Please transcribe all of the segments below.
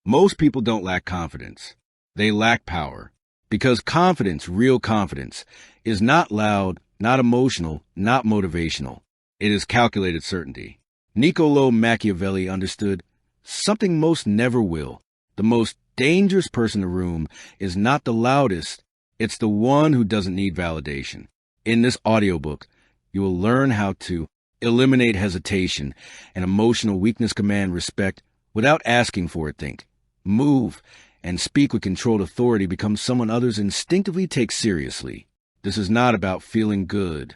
Most people don't lack confidence. They lack power. Because confidence, real confidence, is not loud, not emotional, not motivational. It is calculated certainty. Niccolo Machiavelli understood something most never will. The most dangerous person in the room is not the loudest, it's the one who doesn't need validation. In this audiobook, you will learn how to eliminate hesitation and emotional weakness, command respect without asking for it, think, move, and speak with controlled authority, become someone others instinctively take seriously. This is not about feeling good.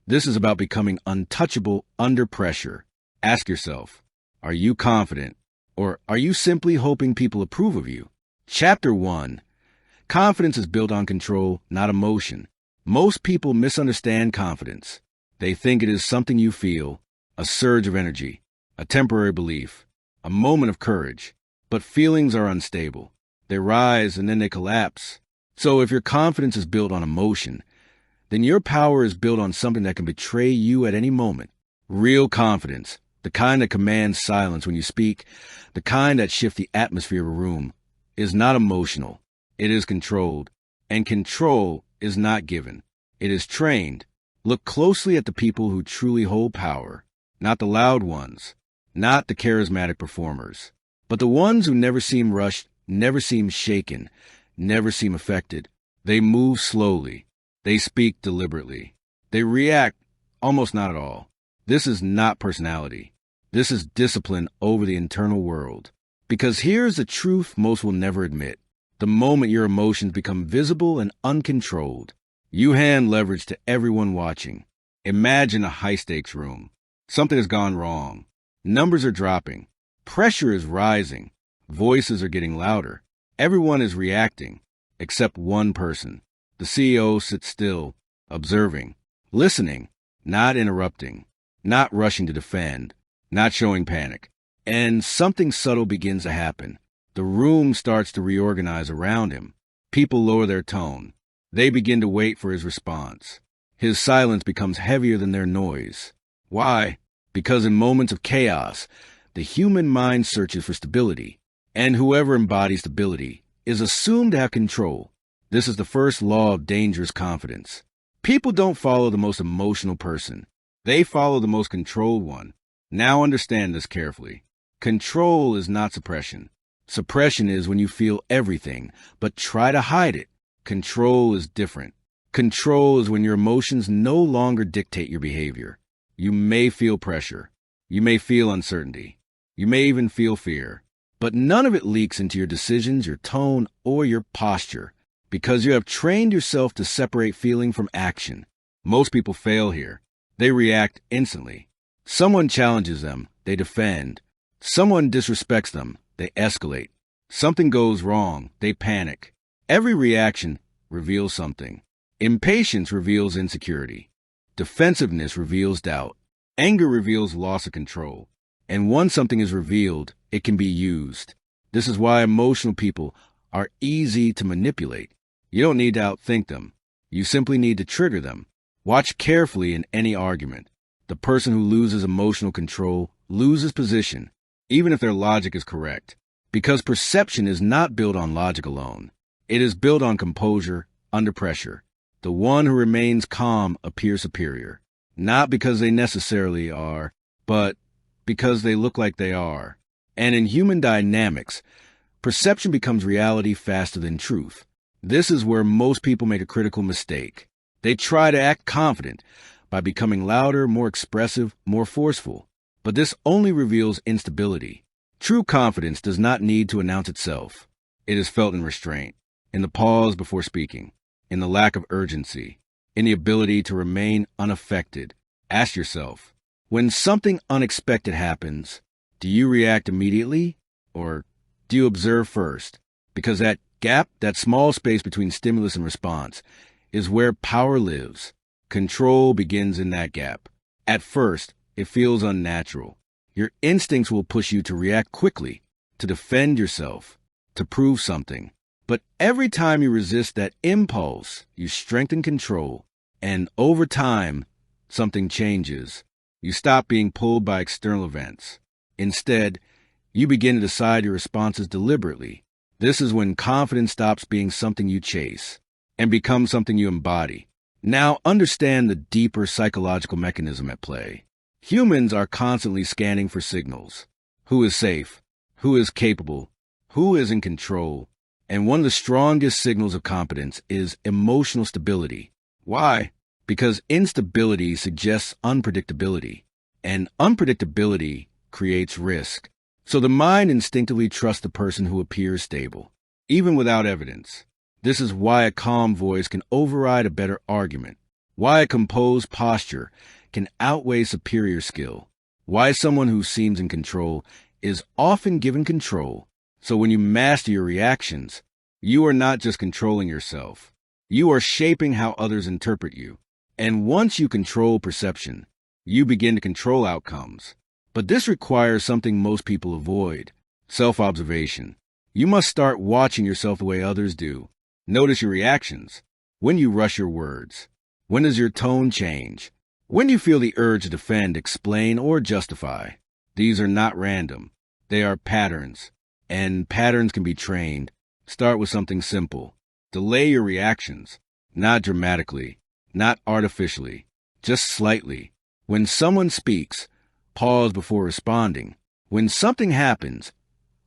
This is about becoming untouchable under pressure. Ask yourself, are you confident, or are you simply hoping people approve of you? Chapter 1. Confidence is built on control, not emotion. Most people misunderstand confidence. They think it is something you feel, a surge of energy, a temporary belief, a moment of courage. But feelings are unstable. They rise and then they collapse. So if your confidence is built on emotion, then your power is built on something that can betray you at any moment. Real confidence, the kind that commands silence when you speak, the kind that shifts the atmosphere of a room, is not emotional. It is controlled. And control is not given. It is trained. Look closely at the people who truly hold power, not the loud ones, not the charismatic performers, but the ones who never seem rushed, never seem shaken, never seem affected. They move slowly. They speak deliberately. They react almost not at all. This is not personality. This is discipline over the internal world. Because here's the truth most will never admit. The moment your emotions become visible and uncontrolled, you hand leverage to everyone watching. Imagine a high-stakes room. Something has gone wrong. Numbers are dropping. Pressure is rising. Voices are getting louder. Everyone is reacting, except one person. The CEO sits still, observing, listening, not interrupting, not rushing to defend, not showing panic. And something subtle begins to happen. The room starts to reorganize around him. People lower their tone. They begin to wait for his response. His silence becomes heavier than their noise. Why? Because in moments of chaos, the human mind searches for stability, and whoever embodies stability is assumed to have control. This is the first law of dangerous confidence. People don't follow the most emotional person. They follow the most controlled one. Now understand this carefully. Control is not suppression. Suppression is when you feel everything, but try to hide it. Control is different. Control is when your emotions no longer dictate your behavior. You may feel pressure. You may feel uncertainty. You may even feel fear. But none of it leaks into your decisions, your tone, or your posture, because you have trained yourself to separate feeling from action. Most people fail here. They react instantly. Someone challenges them, they defend. Someone disrespects them, they escalate. Something goes wrong, they panic. Every reaction reveals something. Impatience reveals insecurity. Defensiveness reveals doubt. Anger reveals loss of control. And once something is revealed, it can be used. This is why emotional people are easy to manipulate. You don't need to outthink them. You simply need to trigger them. Watch carefully in any argument. The person who loses emotional control loses position, even if their logic is correct. Because perception is not built on logic alone. It is built on composure under pressure. The one who remains calm appears superior, not because they necessarily are, but because they look like they are. And in human dynamics, perception becomes reality faster than truth. This is where most people make a critical mistake. They try to act confident by becoming louder, more expressive, more forceful. But this only reveals instability. True confidence does not need to announce itself. It is felt in restraint, in the pause before speaking, in the lack of urgency, in the ability to remain unaffected. Ask yourself, when something unexpected happens, do you react immediately, or do you observe first? Because that gap, that small space between stimulus and response, is where power lives. Control begins in that gap. At first, it feels unnatural. Your instincts will push you to react quickly, to defend yourself, to prove something. But every time you resist that impulse, you strengthen control. And over time, something changes. You stop being pulled by external events. Instead, You begin to decide your responses deliberately. This is when confidence stops being something you chase and becomes something you embody. Now, understand the deeper psychological mechanism at play. Humans are constantly scanning for signals. Who is safe? Who is capable? Who is in control? And one of the strongest signals of competence is emotional stability. Why? Because instability suggests unpredictability, and unpredictability creates risk. So the mind instinctively trusts the person who appears stable, even without evidence. This is why a calm voice can override a better argument, why a composed posture can outweigh superior skill, why someone who seems in control is often given control. So when you master your reactions, you are not just controlling yourself. You are shaping how others interpret you. And once you control perception, you begin to control outcomes. But this requires something most people avoid: self-observation. You must start watching yourself the way others do. Notice your reactions. When you rush your words. When does your tone change? When you feel the urge to defend, explain, or justify. These are not random. They are patterns. And patterns can be trained. Start with something simple. Delay your reactions. Not dramatically. Not artificially. Just slightly. When someone speaks, pause before responding. When something happens,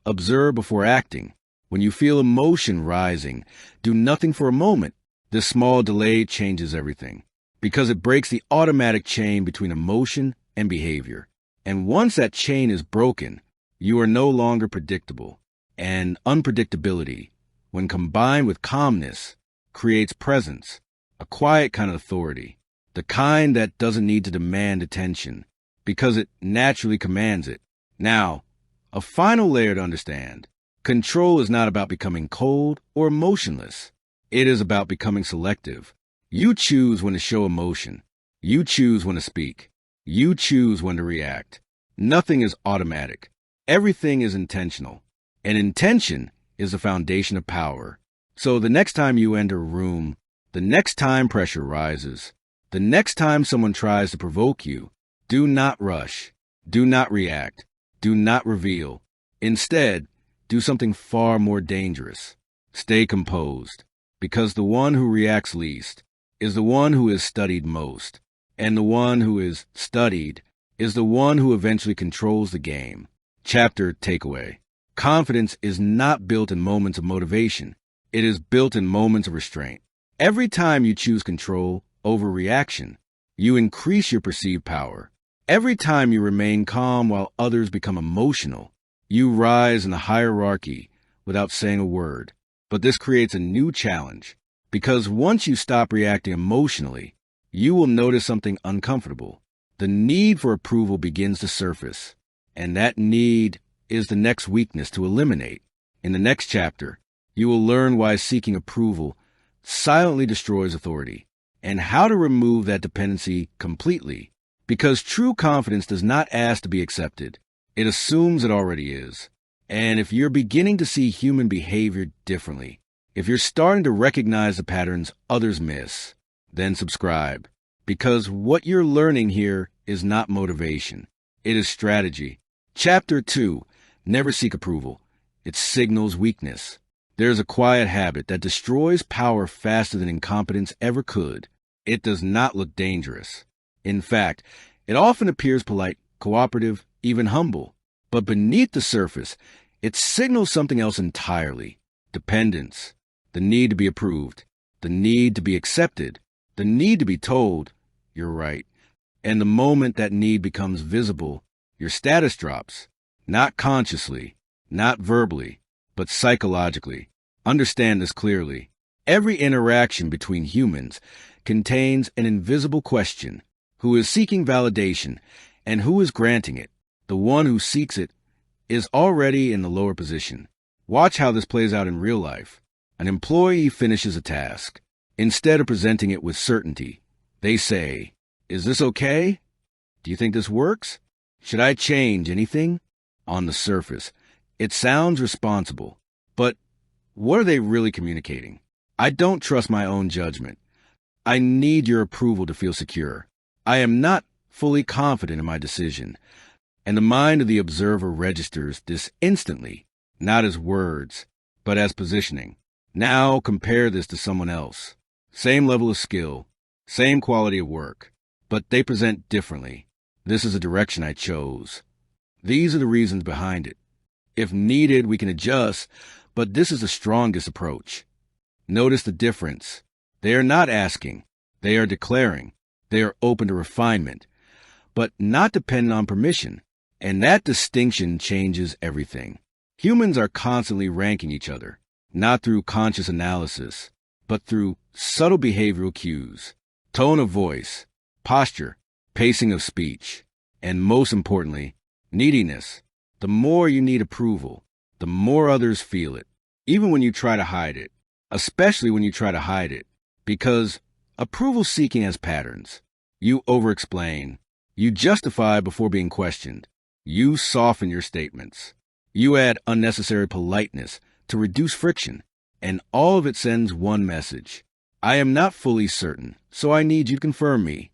observe before acting. When you feel emotion rising, do nothing for a moment. This small delay changes everything, because it breaks the automatic chain between emotion and behavior. And once that chain is broken, you are no longer predictable. And unpredictability, when combined with calmness, creates presence, a quiet kind of authority, the kind that doesn't need to demand attention, because it naturally commands it. Now, a final layer to understand. Control is not about becoming cold or emotionless. It is about becoming selective. You choose when to show emotion. You choose when to speak. You choose when to react. Nothing is automatic. Everything is intentional. And intention is the foundation of power. So the next time you enter a room, the next time pressure rises, the next time someone tries to provoke you, do not rush. Do not react. Do not reveal. Instead, do something far more dangerous. Stay composed, because the one who reacts least is the one who is studied most, and the one who is studied is the one who eventually controls the game. Chapter takeaway. Confidence is not built in moments of motivation. It is built in moments of restraint. Every time you choose control over reaction, you increase your perceived power. Every time you remain calm while others become emotional, you rise in the hierarchy without saying a word. But this creates a new challenge, because once you stop reacting emotionally, you will notice something uncomfortable. The need for approval begins to surface, and that need is the next weakness to eliminate. In the next chapter, you will learn why seeking approval silently destroys authority, and how to remove that dependency completely. Because true confidence does not ask to be accepted. It assumes it already is. And if you're beginning to see human behavior differently, if you're starting to recognize the patterns others miss, then subscribe. Because what you're learning here is not motivation. It is strategy. Chapter 2. Never seek approval. It signals weakness. There's a quiet habit that destroys power faster than incompetence ever could. It does not look dangerous. In fact, it often appears polite, cooperative, even humble. But beneath the surface, it signals something else entirely. Dependence. The need to be approved. The need to be accepted. The need to be told, "You're right." And the moment that need becomes visible, your status drops. Not consciously, not verbally, but psychologically. Understand this clearly. Every interaction between humans contains an invisible question. Who is seeking validation, and who is granting it? The one who seeks it is already in the lower position. Watch how this plays out in real life. An employee finishes a task. Instead of presenting it with certainty, they say, "Is this okay? Do you think this works? Should I change anything?" On the surface, it sounds responsible. But what are they really communicating? I don't trust my own judgment. I need your approval to feel secure. I am not fully confident in my decision. And the mind of the observer registers this instantly, not as words, but as positioning. Now compare this to someone else. Same level of skill, same quality of work, but they present differently. This is a direction I chose. These are the reasons behind it. If needed, we can adjust, but this is the strongest approach. Notice the difference. They are not asking. They are declaring. They are open to refinement, but not dependent on permission. And that distinction changes everything. Humans are constantly ranking each other, not through conscious analysis, but through subtle behavioral cues, tone of voice, posture, pacing of speech, and most importantly, neediness. The more you need approval, the more others feel it, even when you try to hide it, especially when you try to hide it, because approval seeking has patterns. You over-explain. You justify before being questioned. You soften your statements. You add unnecessary politeness to reduce friction, and all of it sends one message. I am not fully certain, so I need you to confirm me.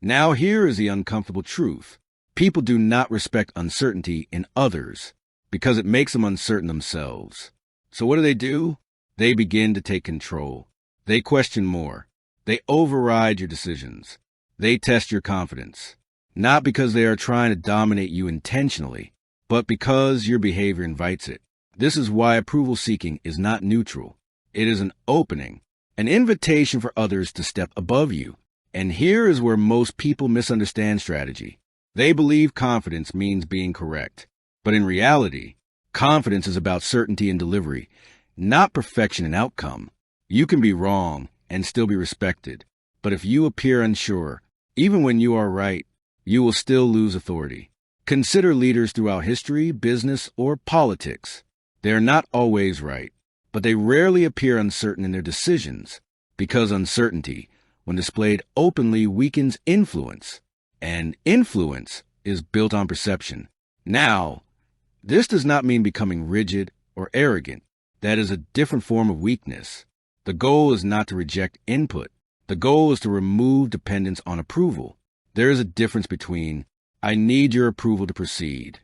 Now here is the uncomfortable truth. People do not respect uncertainty in others because it makes them uncertain themselves. So what do? They begin to take control. They question more. They override your decisions. They test your confidence. Not because they are trying to dominate you intentionally, but because your behavior invites it. This is why approval seeking is not neutral. It is an opening, an invitation for others to step above you. And here is where most people misunderstand strategy. They believe confidence means being correct. But in reality, confidence is about certainty in delivery, not perfection in outcome. You can be wrong and still be respected. But if you appear unsure, even when you are right, you will still lose authority. Consider leaders throughout history, business, or politics. They are not always right, but they rarely appear uncertain in their decisions, because uncertainty, when displayed openly, weakens influence, and influence is built on perception. Now, this does not mean becoming rigid or arrogant. That is a different form of weakness. The goal is not to reject input. The goal is to remove dependence on approval. There is a difference between, I need your approval to proceed,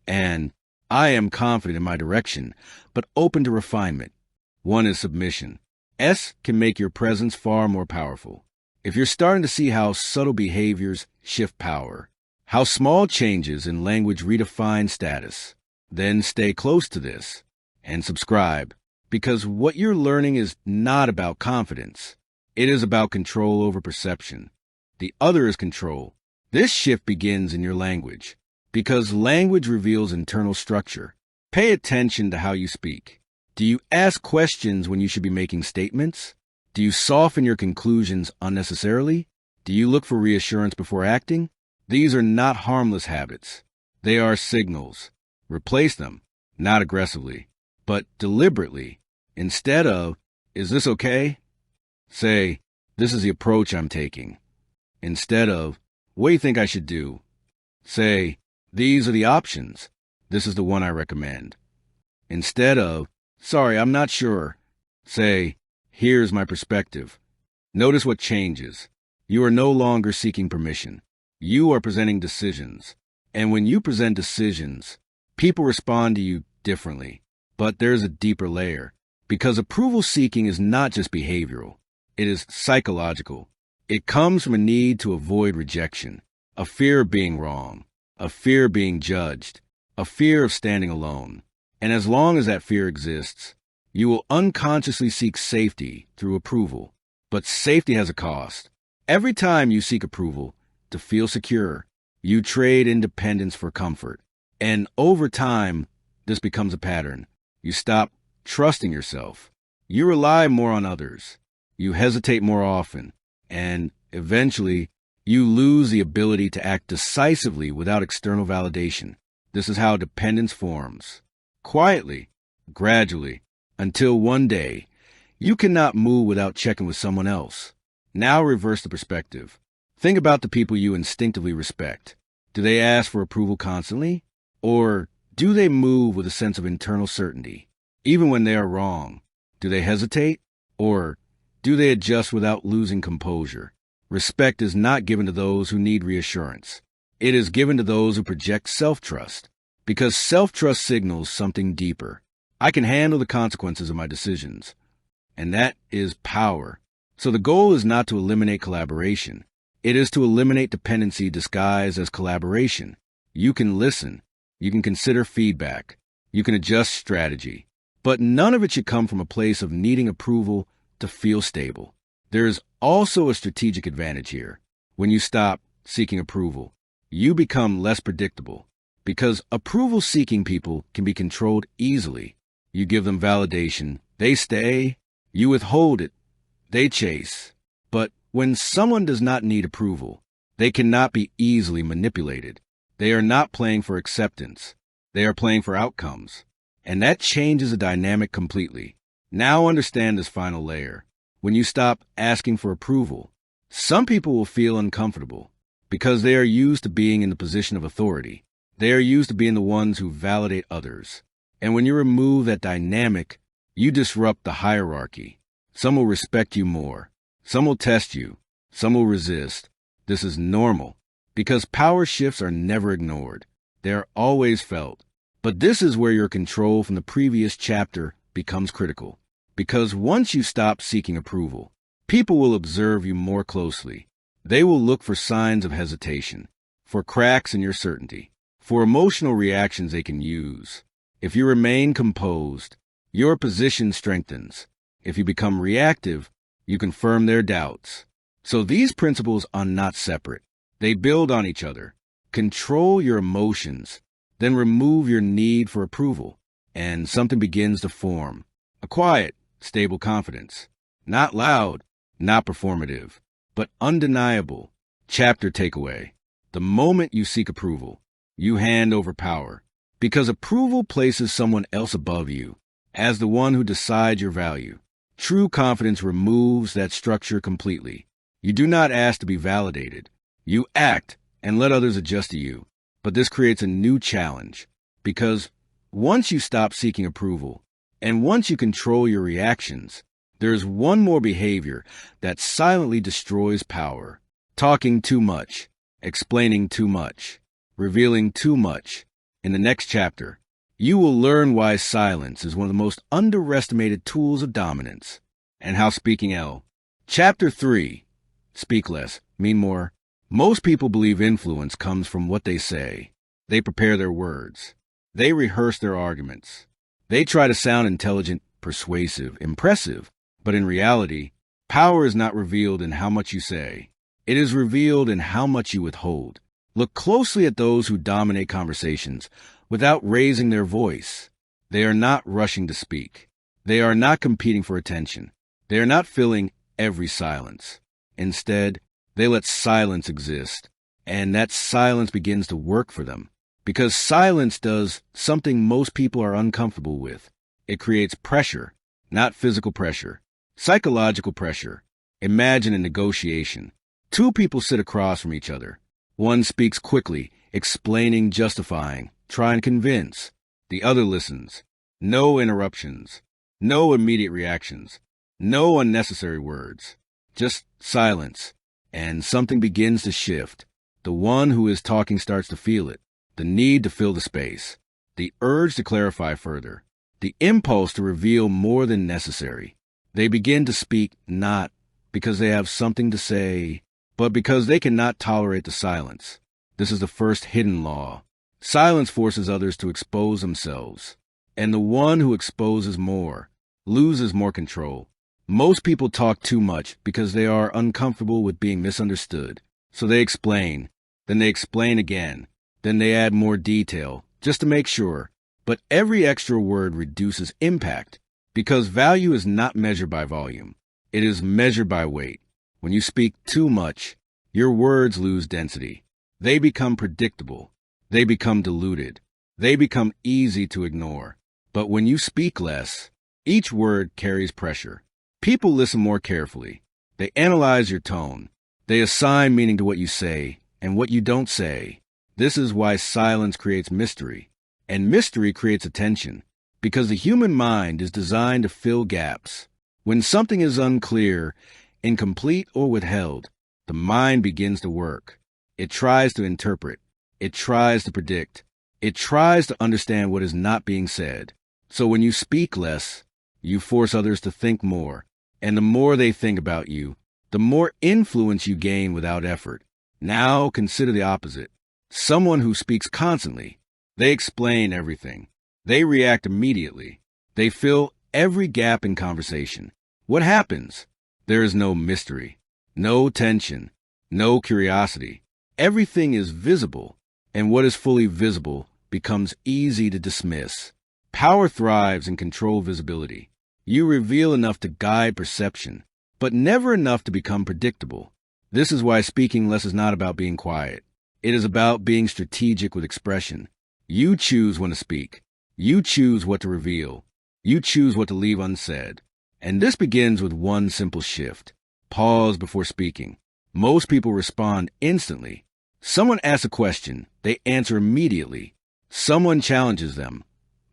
and I am confident in my direction, but open to refinement. One is submission. S can make your presence far more powerful. If you're starting to see how subtle behaviors shift power, how small changes in language redefine status, then stay close to this and subscribe, because what you're learning is not about confidence. It is about control over perception. The other is control. This shift begins in your language, because language reveals internal structure. Pay attention to how you speak. Do you ask questions when you should be making statements? Do you soften your conclusions unnecessarily? Do you look for reassurance before acting? These are not harmless habits. They are signals. Replace them, not aggressively, but deliberately. Instead of, is this okay? Say, this is the approach I'm taking. Instead of, what do you think I should do? Say, these are the options. This is the one I recommend. Instead of, sorry, I'm not sure. Say, here's my perspective. Notice what changes. You are no longer seeking permission. You are presenting decisions. And when you present decisions, people respond to you differently. But there's a deeper layer. Because approval seeking is not just behavioral. It is psychological. It comes from a need to avoid rejection, a fear of being wrong, a fear of being judged, a fear of standing alone. And as long as that fear exists, you will unconsciously seek safety through approval. But safety has a cost. Every time you seek approval to feel secure, you trade independence for comfort. And over time, this becomes a pattern. You stop trusting yourself. You rely more on others. You hesitate more often. And eventually, you lose the ability to act decisively without external validation. This is how dependence forms. Quietly, gradually, until one day, you cannot move without checking with someone else. Now reverse the perspective. Think about the people you instinctively respect. Do they ask for approval constantly? Or do they move with a sense of internal certainty? Even when they are wrong, do they hesitate? Or do they adjust without losing composure? Respect is not given to those who need reassurance. It is given to those who project self-trust, because self-trust signals something deeper. I can handle the consequences of my decisions, and that is power. So the goal is not to eliminate collaboration. It is to eliminate dependency disguised as collaboration. You can listen. You can consider feedback. You can adjust strategy. But none of it should come from a place of needing approval to feel stable. There is also a strategic advantage here. When you stop seeking approval, you become less predictable, because approval-seeking people can be controlled easily. You give them validation, they stay. You withhold it, they chase. But when someone does not need approval, they cannot be easily manipulated. They are not playing for acceptance. They are playing for outcomes. And that changes the dynamic completely. Now understand this final layer. When you stop asking for approval, some people will feel uncomfortable because they are used to being in the position of authority. They are used to being the ones who validate others. And when you remove that dynamic, you disrupt the hierarchy. Some will respect you more. Some will test you. Some will resist. This is normal, because power shifts are never ignored. They are always felt. But this is where your control from the previous chapter becomes critical. Because once you stop seeking approval, people will observe you more closely. They will look for signs of hesitation, for cracks in your certainty, for emotional reactions they can use. If you remain composed, your position strengthens. If you become reactive, you confirm their doubts. So these principles are not separate. They build on each other. Control your emotions, then remove your need for approval, and something begins to form. A quiet, stable confidence. Not loud, not performative, but undeniable. Chapter takeaway. The moment you seek approval, you hand over power, because approval places someone else above you as the one who decides your value. True confidence removes that structure completely. You do not ask to be validated. You act and let others adjust to you. But this creates a new challenge, because once you stop seeking approval, and once you control your reactions, there's one more behavior that silently destroys power. Talking too much, explaining too much, revealing too much. In the next chapter, you will learn why silence is one of the most underestimated tools of dominance, and how speaking L. Chapter 3. Speak less, mean more. Most people believe influence comes from what they say. They prepare their words. They rehearse their arguments. They try to sound intelligent, persuasive, impressive. But in reality, power is not revealed in how much you say. It is revealed in how much you withhold. Look closely at those who dominate conversations without raising their voice. They are not rushing to speak. They are not competing for attention. They are not filling every silence. Instead, they let silence exist, and that silence begins to work for them. Because silence does something most people are uncomfortable with. It creates pressure, not physical pressure, psychological pressure. Imagine a negotiation. Two people sit across from each other. One speaks quickly, explaining, justifying, trying to convince. The other listens. No interruptions. No immediate reactions. No unnecessary words. Just silence. And something begins to shift. The one who is talking starts to feel it. The need to fill the space. The urge to clarify further. The impulse to reveal more than necessary. They begin to speak not because they have something to say, but because they cannot tolerate the silence. This is the first hidden law. Silence forces others to expose themselves. And the one who exposes more loses more control. Most people talk too much because they are uncomfortable with being misunderstood. So they explain, then they explain again, then they add more detail, just to make sure. But every extra word reduces impact, because value is not measured by volume. It is measured by weight. When you speak too much, your words lose density. They become predictable. They become diluted. They become easy to ignore. But when you speak less, each word carries pressure. People listen more carefully. They analyze your tone. They assign meaning to what you say and what you don't say. This is why silence creates mystery, and mystery creates attention, because the human mind is designed to fill gaps. When something is unclear, incomplete, or withheld, the mind begins to work. It tries to interpret. It tries to predict. It tries to understand what is not being said. So when you speak less, you force others to think more. And the more they think about you, the more influence you gain without effort. Now consider the opposite. Someone who speaks constantly. They explain everything. They react immediately. They fill every gap in conversation. What happens? There is no mystery, no tension, no curiosity. Everything is visible, and what is fully visible becomes easy to dismiss. Power thrives in controlled visibility. You reveal enough to guide perception, but never enough to become predictable. This is why speaking less is not about being quiet. It is about being strategic with expression. You choose when to speak. You choose what to reveal. You choose what to leave unsaid. And this begins with one simple shift. Pause before speaking. Most people respond instantly. Someone asks a question, they answer immediately. Someone challenges them,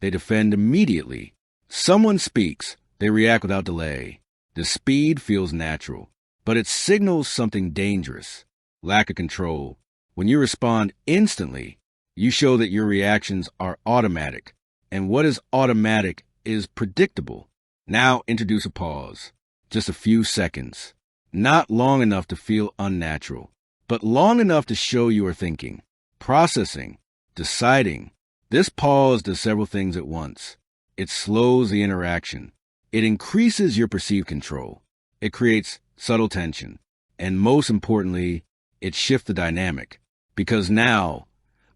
they defend immediately. Someone speaks, they react without delay. The speed feels natural, but it signals something dangerous. Lack of control. When you respond instantly, you show that your reactions are automatic. And what is automatic is predictable. Now introduce a pause. Just a few seconds. Not long enough to feel unnatural, but long enough to show you are thinking, processing, deciding. This pause does several things at once. It slows the interaction. It increases your perceived control. It creates subtle tension. And most importantly, it shifts the dynamic. Because now,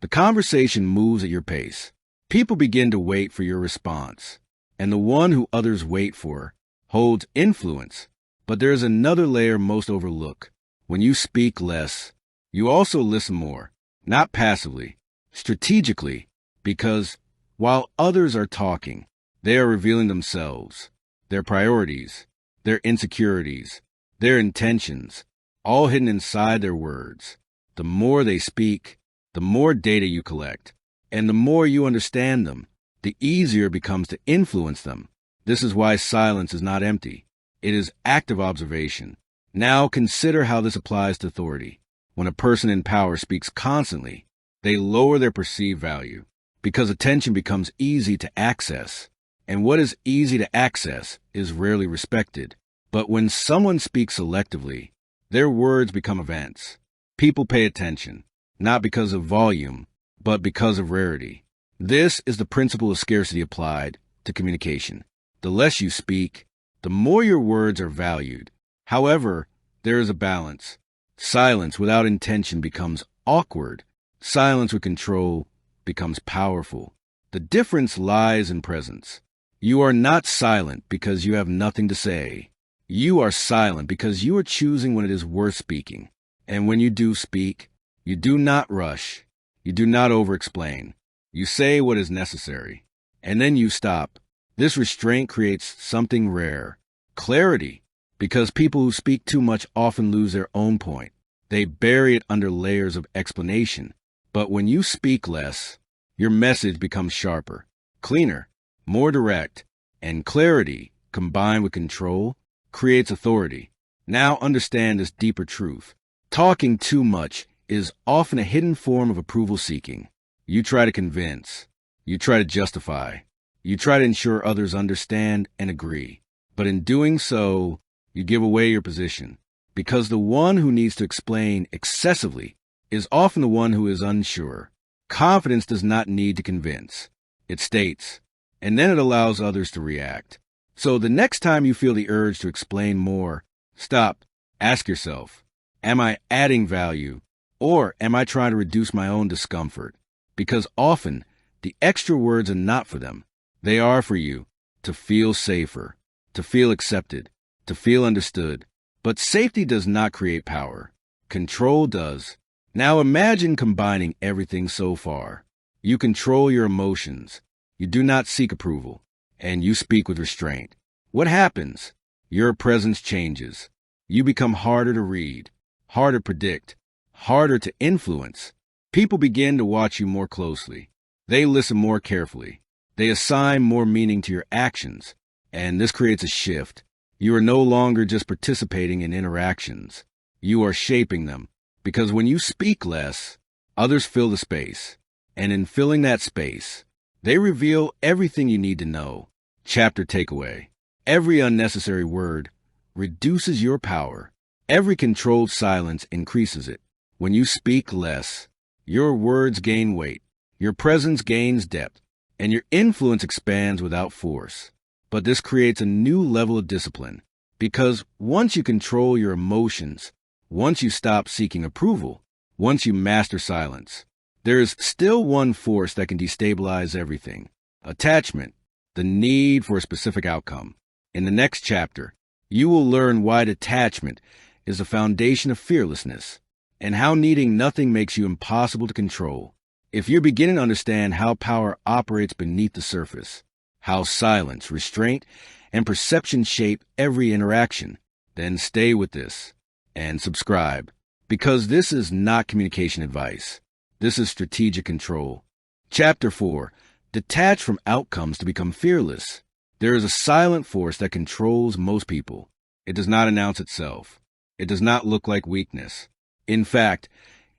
the conversation moves at your pace. People begin to wait for your response. And the one who others wait for holds influence. But there is another layer most overlook. When you speak less, you also listen more. Not passively, strategically. Because while others are talking, they are revealing themselves, their priorities, their insecurities, their intentions, all hidden inside their words. The more they speak, the more data you collect, and the more you understand them, the easier it becomes to influence them. This is why silence is not empty. It is active observation. Now consider how this applies to authority. When a person in power speaks constantly, they lower their perceived value because attention becomes easy to access. And what is easy to access is rarely respected. But when someone speaks selectively, their words become events. People pay attention, not because of volume, but because of rarity. This is the principle of scarcity applied to communication. The less you speak, the more your words are valued. However, there is a balance. Silence without intention becomes awkward. Silence with control becomes powerful. The difference lies in presence. You are not silent because you have nothing to say. You are silent because you are choosing when it is worth speaking. And when you do speak, you do not rush. You do not over-explain. You say what is necessary, and then you stop. This restraint creates something rare, clarity, because people who speak too much often lose their own point. They bury it under layers of explanation. But when you speak less, your message becomes sharper, cleaner, more direct, and clarity, combined with control, creates authority. Now understand this deeper truth. Talking too much is often a hidden form of approval seeking. You try to convince. You try to justify. You try to ensure others understand and agree. But in doing so, you give away your position. Because the one who needs to explain excessively is often the one who is unsure. Confidence does not need to convince. It states, and then it allows others to react. So the next time you feel the urge to explain more, stop. Ask yourself, am I adding value, or am I trying to reduce my own discomfort? Because often, the extra words are not for them. They are for you to feel safer, to feel accepted, to feel understood. But safety does not create power. Control does. Now imagine combining everything so far. You control your emotions. You do not seek approval. And you speak with restraint. What happens? Your presence changes. You become harder to read, harder to predict, harder to influence. People begin to watch you more closely. They listen more carefully. They assign more meaning to your actions. And this creates a shift. You are no longer just participating in interactions. You are shaping them. Because when you speak less, Others fill the space. And in filling that space, they reveal everything you need to know. Chapter takeaway. Every unnecessary word reduces your power. Every controlled silence increases it. When you speak less, your words gain weight, your presence gains depth, and your influence expands without force. But this creates a new level of discipline, because once you control your emotions, once you stop seeking approval, once you master silence, there is still one force that can destabilize everything: attachment, the need for a specific outcome. In the next chapter, you will learn why detachment is the foundation of fearlessness, and how needing nothing makes you impossible to control. If you're beginning to understand how power operates beneath the surface, how silence, restraint, and perception shape every interaction, then stay with this and subscribe, because this is not communication advice. This is strategic control. Chapter 4. Detach from outcomes to become fearless. There is a silent force that controls most people. It does not announce itself. It does not look like weakness. In fact,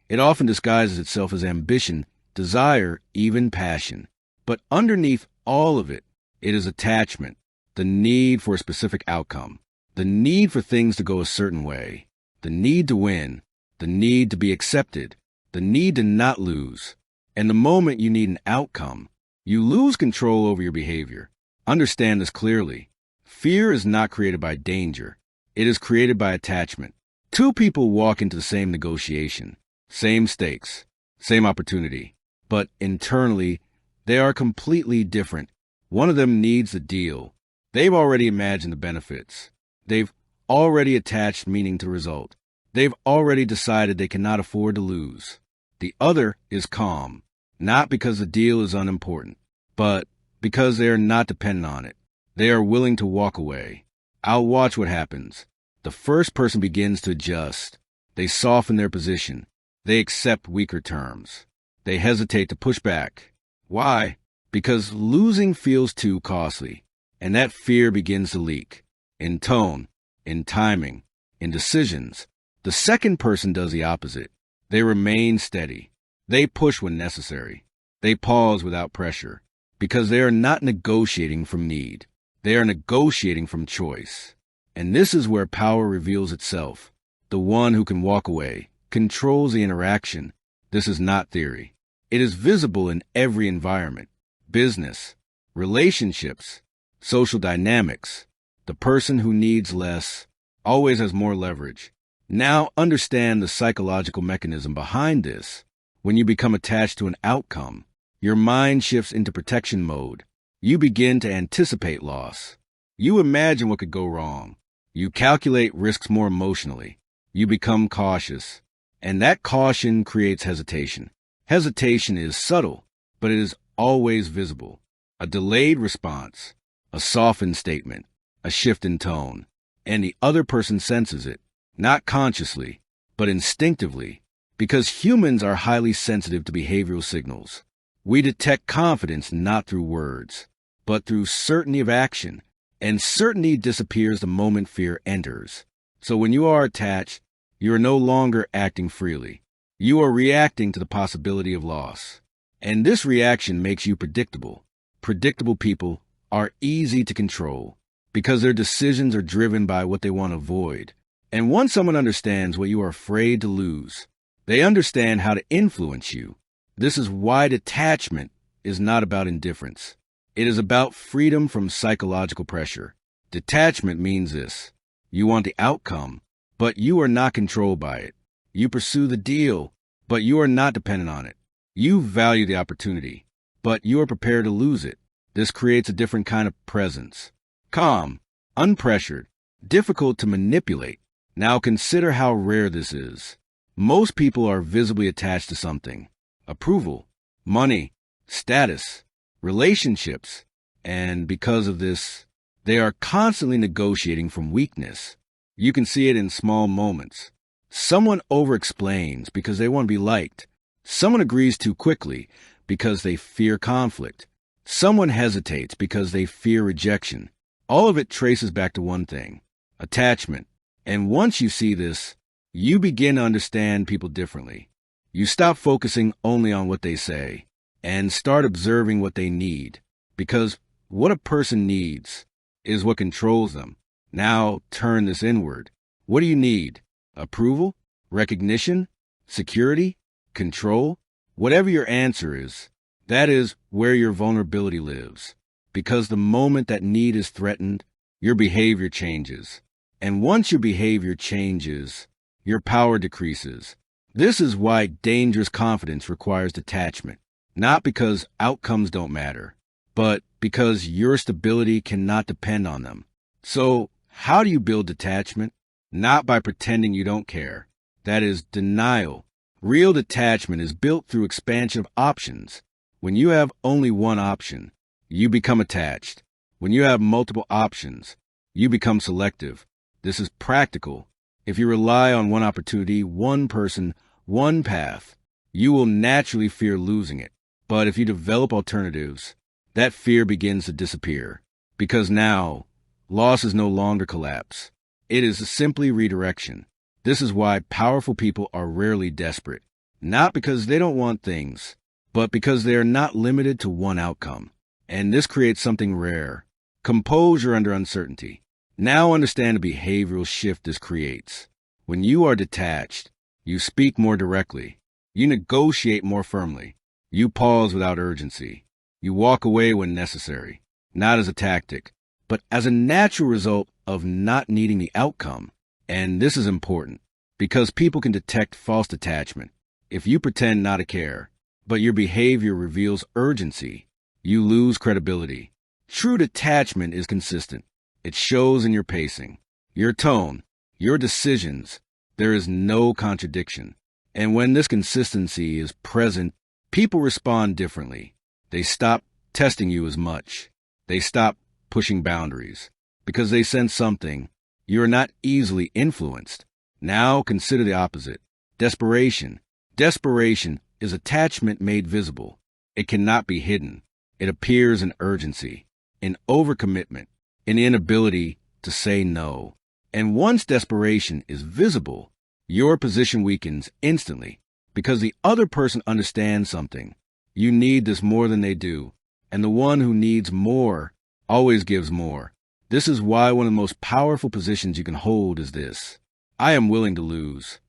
it often disguises itself as ambition, desire, even passion. But underneath all of it, it is attachment, the need for a specific outcome, the need for things to go a certain way, the need to win, the need to be accepted, the need to not lose. And the moment you need an outcome, you lose control over your behavior. Understand this clearly. Fear is not created by danger. It is created by attachment. Two people walk into the same negotiation, same stakes, same opportunity, but internally, they are completely different. One of them needs the deal. They've already imagined the benefits. They've already attached meaning to the result. They've already decided they cannot afford to lose. The other is calm, not because the deal is unimportant, but because they are not dependent on it. They are willing to walk away. I'll watch what happens. The first person begins to adjust. They soften their position. They accept weaker terms. They hesitate to push back. Why? Because losing feels too costly, and that fear begins to leak. In tone, in timing, in decisions. The second person does the opposite. They remain steady. They push when necessary. They pause without pressure, because they are not negotiating from need. They are negotiating from choice. And this is where power reveals itself. The one who can walk away controls the interaction. This is not theory. It is visible in every environment: business, relationships, social dynamics. The person who needs less always has more leverage. Now understand the psychological mechanism behind this. When you become attached to an outcome, your mind shifts into protection mode. You begin to anticipate loss. You imagine what could go wrong. You calculate risks more emotionally. You become cautious. And that caution creates hesitation. Hesitation is subtle, but it is always visible. A delayed response, a softened statement, a shift in tone. And the other person senses it, not consciously, but instinctively, because humans are highly sensitive to behavioral signals. We detect confidence not through words, but through certainty of action, and certainty disappears the moment fear enters. So when you are attached, you are no longer acting freely. You are reacting to the possibility of loss. And this reaction makes you predictable. Predictable people are easy to control because their decisions are driven by what they want to avoid. And once someone understands what you are afraid to lose, they understand how to influence you. This is why detachment is not about indifference. It is about freedom from psychological pressure. Detachment means this: you want the outcome, but you are not controlled by it. You pursue the deal, but you are not dependent on it. You value the opportunity, but you are prepared to lose it. This creates a different kind of presence. Calm, unpressured, difficult to manipulate. Now consider how rare this is. Most people are visibly attached to something: approval, money, status, relationships, and because of this, they are constantly negotiating from weakness. You can see it in small moments. Someone over-explains because they want to be liked. Someone agrees too quickly because they fear conflict. Someone hesitates because they fear rejection. All of it traces back to one thing: attachment. And once you see this, you begin to understand people differently. You stop focusing only on what they say and start observing what they need, because what a person needs is what controls them. Now turn this inward. What do you need? Approval? Recognition? Security? Control? Whatever your answer is, that is where your vulnerability lives. Because the moment that need is threatened, your behavior changes. And once your behavior changes, your power decreases. This is why dangerous confidence requires detachment. Not because outcomes don't matter, but because your stability cannot depend on them. So, how do you build detachment? Not by pretending you don't care. That is denial. Real detachment is built through expansion of options. When you have only one option, you become attached. When you have multiple options, you become selective. This is practical. If you rely on one opportunity, one person, one path, you will naturally fear losing it. But if you develop alternatives, that fear begins to disappear. Because now, loss is no longer collapse. It is simply redirection. This is why powerful people are rarely desperate. Not because they don't want things, but because they are not limited to one outcome. And this creates something rare: composure under uncertainty. Now understand the behavioral shift this creates. When you are detached, you speak more directly. You negotiate more firmly. You pause without urgency. You walk away when necessary, not as a tactic, but as a natural result of not needing the outcome. And this is important, because people can detect false detachment. If you pretend not to care, but your behavior reveals urgency, you lose credibility. True detachment is consistent. It shows in your pacing, your tone, your decisions. There is no contradiction. And when this consistency is present, people respond differently. They stop testing you as much. They stop pushing boundaries because they sense something. You are not easily influenced. Now consider the opposite: desperation. Desperation is attachment made visible. It cannot be hidden. It appears in urgency, in overcommitment, in the inability to say no. And once desperation is visible, your position weakens instantly because the other person understands something. You need this more than they do, and the one who needs more always gives more. This is why one of the most powerful positions you can hold is this: I am willing to lose.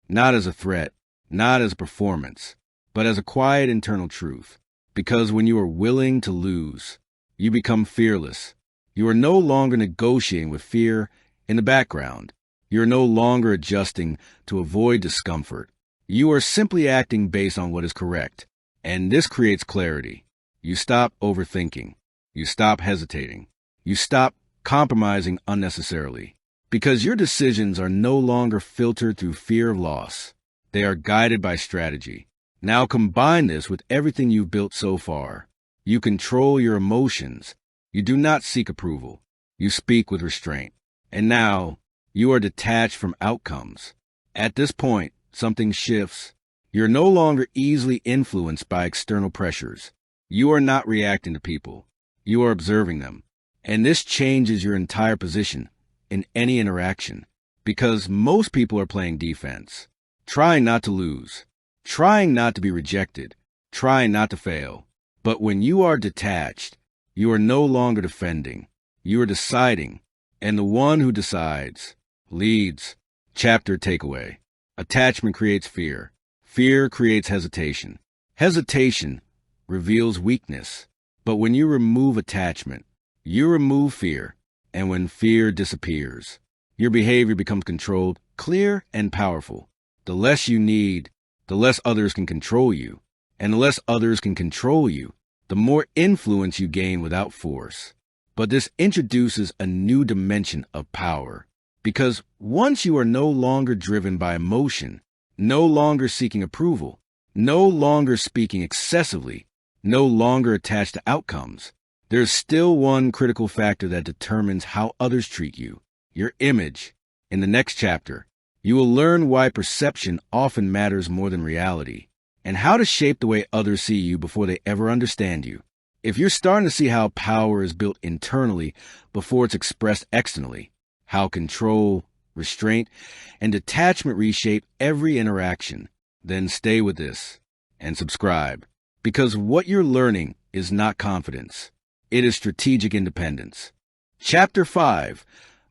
Not as a threat, not as a performance, but as a quiet internal truth. Because when you are willing to lose, you become fearless. You are no longer negotiating with fear in the background. You are no longer adjusting to avoid discomfort. You are simply acting based on what is correct. And this creates clarity. You stop overthinking. You stop hesitating. You stop compromising unnecessarily. Because your decisions are no longer filtered through fear of loss. They are guided by strategy. Now combine this with everything you've built so far. You control your emotions. You do not seek approval. You speak with restraint. And now, you are detached from outcomes. At this point, something shifts. You're no longer easily influenced by external pressures. You are not reacting to people. You are observing them. And this changes your entire position in any interaction. Because most people are playing defense, trying not to lose, trying not to be rejected, trying not to fail. But when you are detached, you are no longer defending. You are deciding. And the one who decides leads. Chapter takeaway: attachment creates fear. Fear creates hesitation. Hesitation reveals weakness. But when you remove attachment, you remove fear. And when fear disappears, your behavior becomes controlled, clear, and powerful. The less you need, the less others can control you. And the less others can control you, the more influence you gain without force. But this introduces a new dimension of power. Because once you are no longer driven by emotion, no longer seeking approval, no longer speaking excessively, no longer attached to outcomes, there's still one critical factor that determines how others treat you: your image. In the next chapter, you will learn why perception often matters more than reality, and how to shape the way others see you before they ever understand you. If you're starting to see how power is built internally before it's expressed externally, how control, restraint, and detachment reshape every interaction, then stay with this and subscribe. Because what you're learning is not confidence. It is strategic independence. Chapter 5.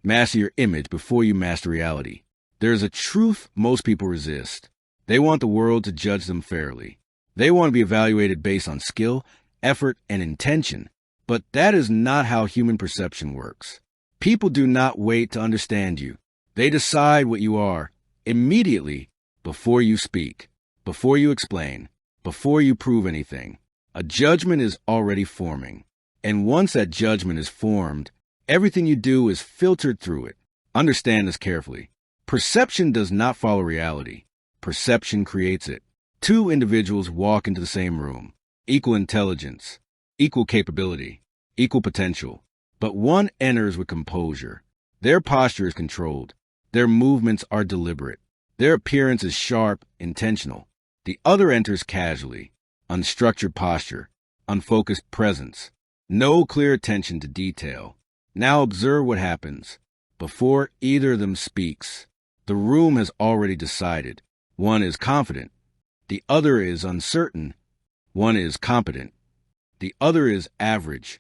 Master your image before you master reality. There is a truth most people resist. They want the world to judge them fairly. They want to be evaluated based on skill, effort, and intention. But that is not how human perception works. People do not wait to understand you. They decide what you are immediately before you speak, before you explain, before you prove anything. A judgment is already forming. And once that judgment is formed, everything you do is filtered through it. Understand this carefully. Perception does not follow reality. Perception creates it. Two individuals walk into the same room. Equal intelligence, equal capability, equal potential. But one enters with composure. Their posture is controlled. Their movements are deliberate. Their appearance is sharp, intentional. The other enters casually. Unstructured posture, unfocused presence, no clear attention to detail. Now observe what happens. Before either of them speaks, the room has already decided. One is confident. The other is uncertain. One is competent. The other is average.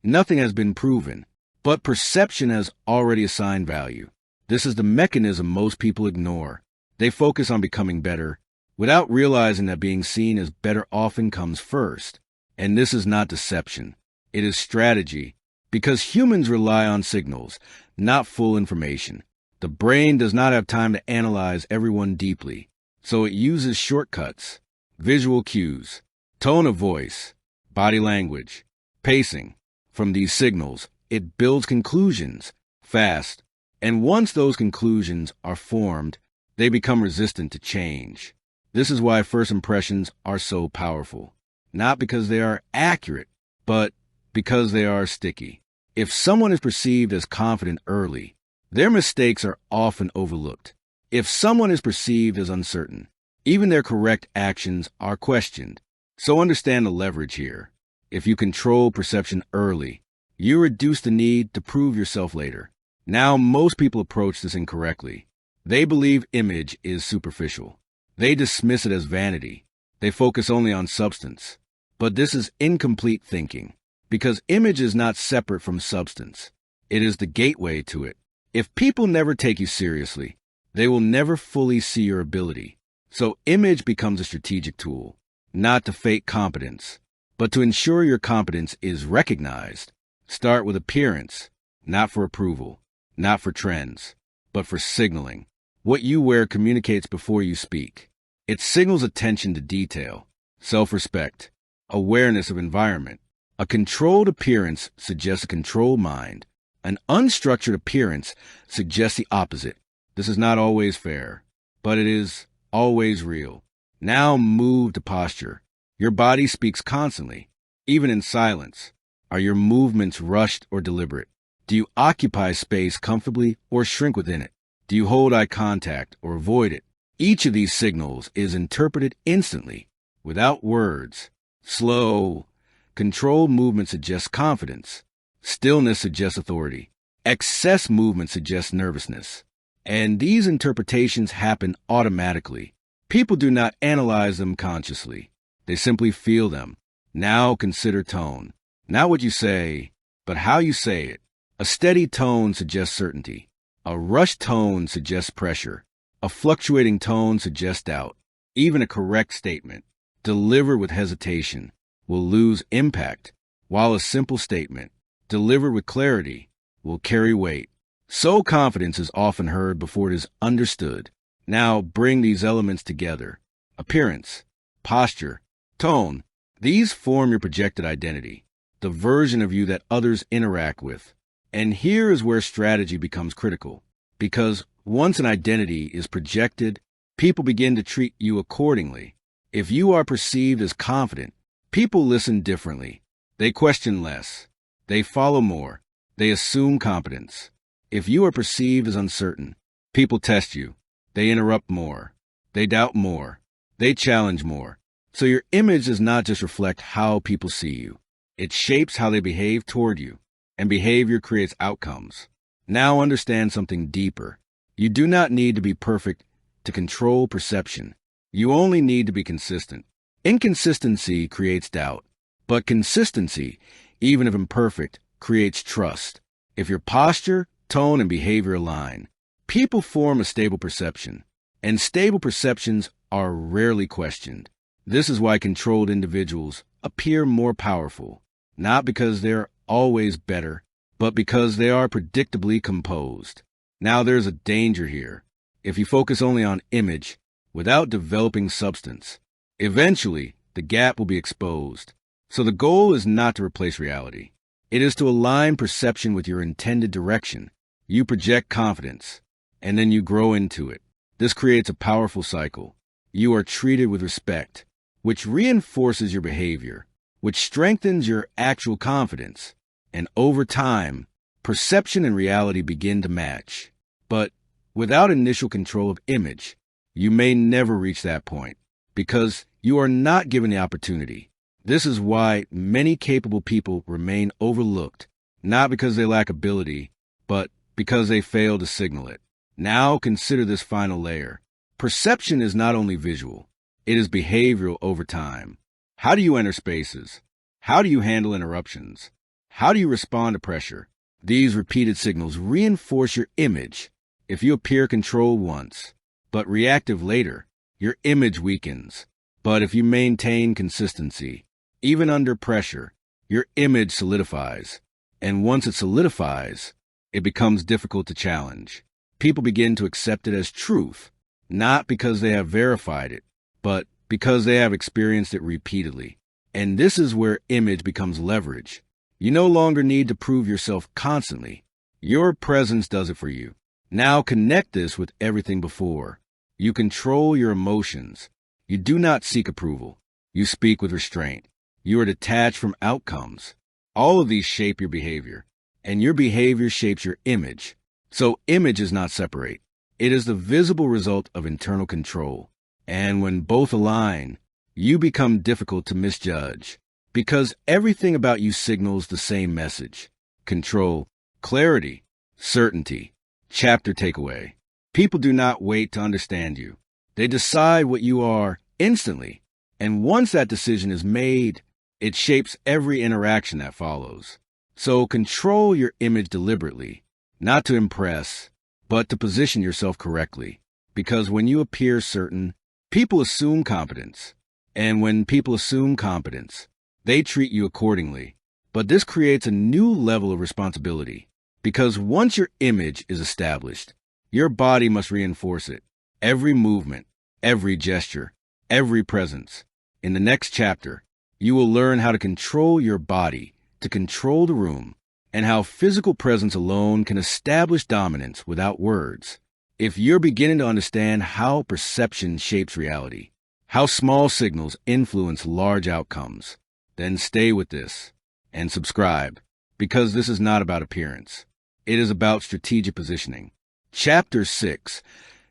Nothing has been proven, but perception has already assigned value. This is the mechanism most people ignore. They focus on becoming better, without realizing that being seen as better often comes first. And this is not deception. It is strategy, because humans rely on signals, not full information. The brain does not have time to analyze everyone deeply, so it uses shortcuts, visual cues, tone of voice, body language, pacing. From these signals, it builds conclusions fast, and once those conclusions are formed, they become resistant to change. This is why first impressions are so powerful, not because they are accurate, but because they are sticky. If someone is perceived as confident early, their mistakes are often overlooked. If someone is perceived as uncertain, even their correct actions are questioned. So understand the leverage here. If you control perception early, you reduce the need to prove yourself later. Now, most people approach this incorrectly. They believe image is superficial. They dismiss it as vanity. They focus only on substance. But this is incomplete thinking, because image is not separate from substance. It is the gateway to it. If people never take you seriously, they will never fully see your ability. So image becomes a strategic tool, not to fake competence, but to ensure your competence is recognized. Start with appearance, not for approval, not for trends, but for signaling. What you wear communicates before you speak. It signals attention to detail, self-respect, awareness of environment. A controlled appearance suggests a controlled mind. An unstructured appearance suggests the opposite. This is not always fair, but it is always real. Now move to posture. Your body speaks constantly, even in silence. Are your movements rushed or deliberate? Do you occupy space comfortably or shrink within it? Do you hold eye contact or avoid it? Each of these signals is interpreted instantly, without words. Slow, controlled movement suggests confidence. Stillness suggests authority. Excess movement suggests nervousness. And these interpretations happen automatically. People do not analyze them consciously. They simply feel them. Now consider tone. Not what you say, but how you say it. A steady tone suggests certainty. A rushed tone suggests pressure. A fluctuating tone suggests doubt. Even a correct statement, delivered with hesitation, will lose impact, while a simple statement, delivered with clarity, will carry weight. So confidence is often heard before it is understood. Now bring these elements together. Appearance, posture, tone. These form your projected identity, the version of you that others interact with. And here is where strategy becomes critical, because once an identity is projected, people begin to treat you accordingly. If you are perceived as confident, people listen differently. They question less. They follow more. They assume competence. If you are perceived as uncertain, people test you. They interrupt more. They doubt more. They challenge more. So your image does not just reflect how people see you. It shapes how they behave toward you. And behavior creates outcomes. Now understand something deeper. You do not need to be perfect to control perception. You only need to be consistent. Inconsistency creates doubt, but consistency, even if imperfect, creates trust. If your posture, tone, and behavior align, people form a stable perception, and stable perceptions are rarely questioned. This is why controlled individuals appear more powerful, not because they're always better, but because they are predictably composed. Now there's a danger here. If you focus only on image without developing substance, eventually the gap will be exposed. So the goal is not to replace reality. It is to align perception with your intended direction. You project confidence, and then you grow into it. This creates a powerful cycle. You are treated with respect, which reinforces your behavior, which strengthens your actual confidence. And over time, perception and reality begin to match. But without initial control of image, you may never reach that point because you are not given the opportunity. This is why many capable people remain overlooked, not because they lack ability, but because they fail to signal it. Now consider this final layer. Perception is not only visual, it is behavioral over time. How do you enter spaces? How do you handle interruptions? How do you respond to pressure? These repeated signals reinforce your image. If you appear controlled once, but reactive later, your image weakens. But if you maintain consistency, even under pressure, your image solidifies. And once it solidifies, it becomes difficult to challenge. People begin to accept it as truth, not because they have verified it, but because they have experienced it repeatedly. And this is where image becomes leverage. You no longer need to prove yourself constantly. Your presence does it for you. Now connect this with everything before. You control your emotions. You do not seek approval. You speak with restraint. You are detached from outcomes. All of these shape your behavior, and your behavior shapes your image. So image is not separate. It is the visible result of internal control. And when both align, you become difficult to misjudge because everything about you signals the same message: control, clarity, certainty. Chapter takeaway. People do not wait to understand you. They decide what you are instantly. And once that decision is made, it shapes every interaction that follows. So control your image deliberately, not to impress, but to position yourself correctly. Because when you appear certain, people assume competence. And when people assume competence, they treat you accordingly. But this creates a new level of responsibility. Because once your image is established, your body must reinforce it. Every movement, every gesture, every presence. In the next chapter, you will learn how to control your body, to control the room, and how physical presence alone can establish dominance without words. If you're beginning to understand how perception shapes reality, how small signals influence large outcomes, then stay with this and subscribe, because this is not about appearance. It is about strategic positioning. Chapter 6.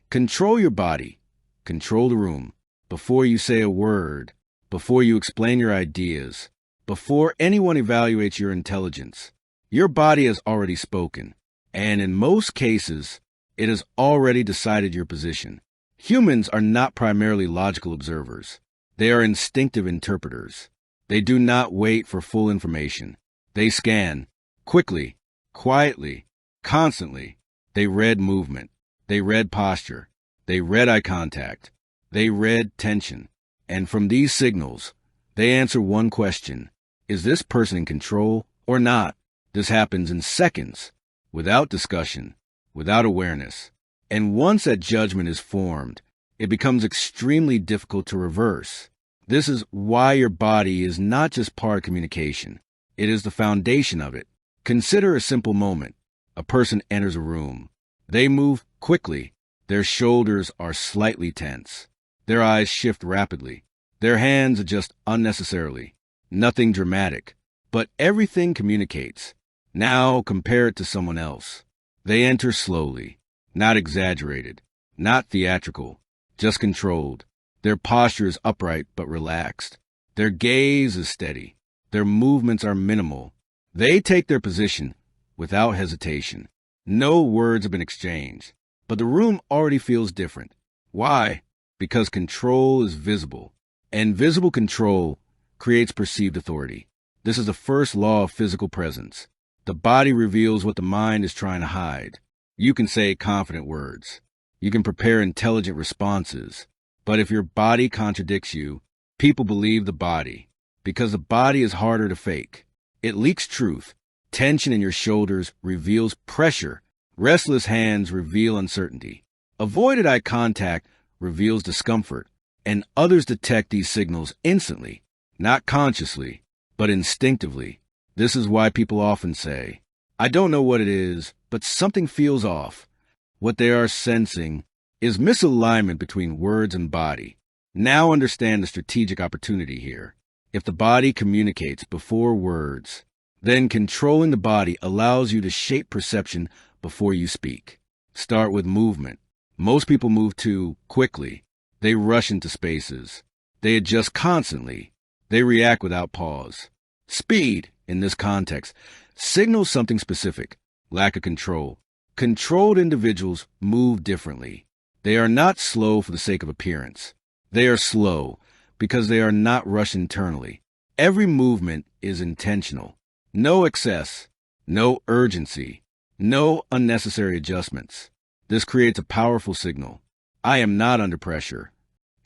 Control your body. Control the room. Before you say a word, before you explain your ideas, before anyone evaluates your intelligence, your body has already spoken. And in most cases, it has already decided your position. Humans are not primarily logical observers. They are instinctive interpreters. They do not wait for full information. They scan quickly, quietly, constantly. They read movement. They read posture. They read eye contact. They read tension. And from these signals, they answer one question: is this person in control or not? This happens in seconds, without discussion, without awareness. And once that judgment is formed, it becomes extremely difficult to reverse. This is why your body is not just part of communication. It is the foundation of it. Consider a simple moment. A person enters a room. They move quickly. Their shoulders are slightly tense. Their eyes shift rapidly. Their hands adjust unnecessarily. Nothing dramatic, but everything communicates. Now compare it to someone else. They enter slowly, not exaggerated, not theatrical, just controlled. Their posture is upright but relaxed. Their gaze is steady. Their movements are minimal. They take their position without hesitation. No words have been exchanged, but the room already feels different. Why? because control is visible, and visible control creates perceived authority. This is the first law of physical presence. The body reveals what the mind is trying to hide. You can say confident words. You can prepare intelligent responses. But if your body contradicts you, people believe the body, because the body is harder to fake. It leaks truth. Tension in your shoulders reveals pressure. Restless hands reveal uncertainty. Avoided eye contact reveals discomfort, and others detect these signals instantly, not consciously, but instinctively. This is why people often say, "I don't know what it is, but something feels off." What they are sensing is misalignment between words and body. Now understand the strategic opportunity here. If the body communicates before words, then controlling the body allows you to shape perception before you speak. Start with movement. Most people move too quickly. They rush into spaces. They adjust constantly. They react without pause. Speed, in this context, signals something specific: lack of control. Controlled individuals move differently. They are not slow for the sake of appearance. They are slow because they are not rushed internally. Every movement is intentional. No excess, no urgency, no unnecessary adjustments. This creates a powerful signal. I am not under pressure.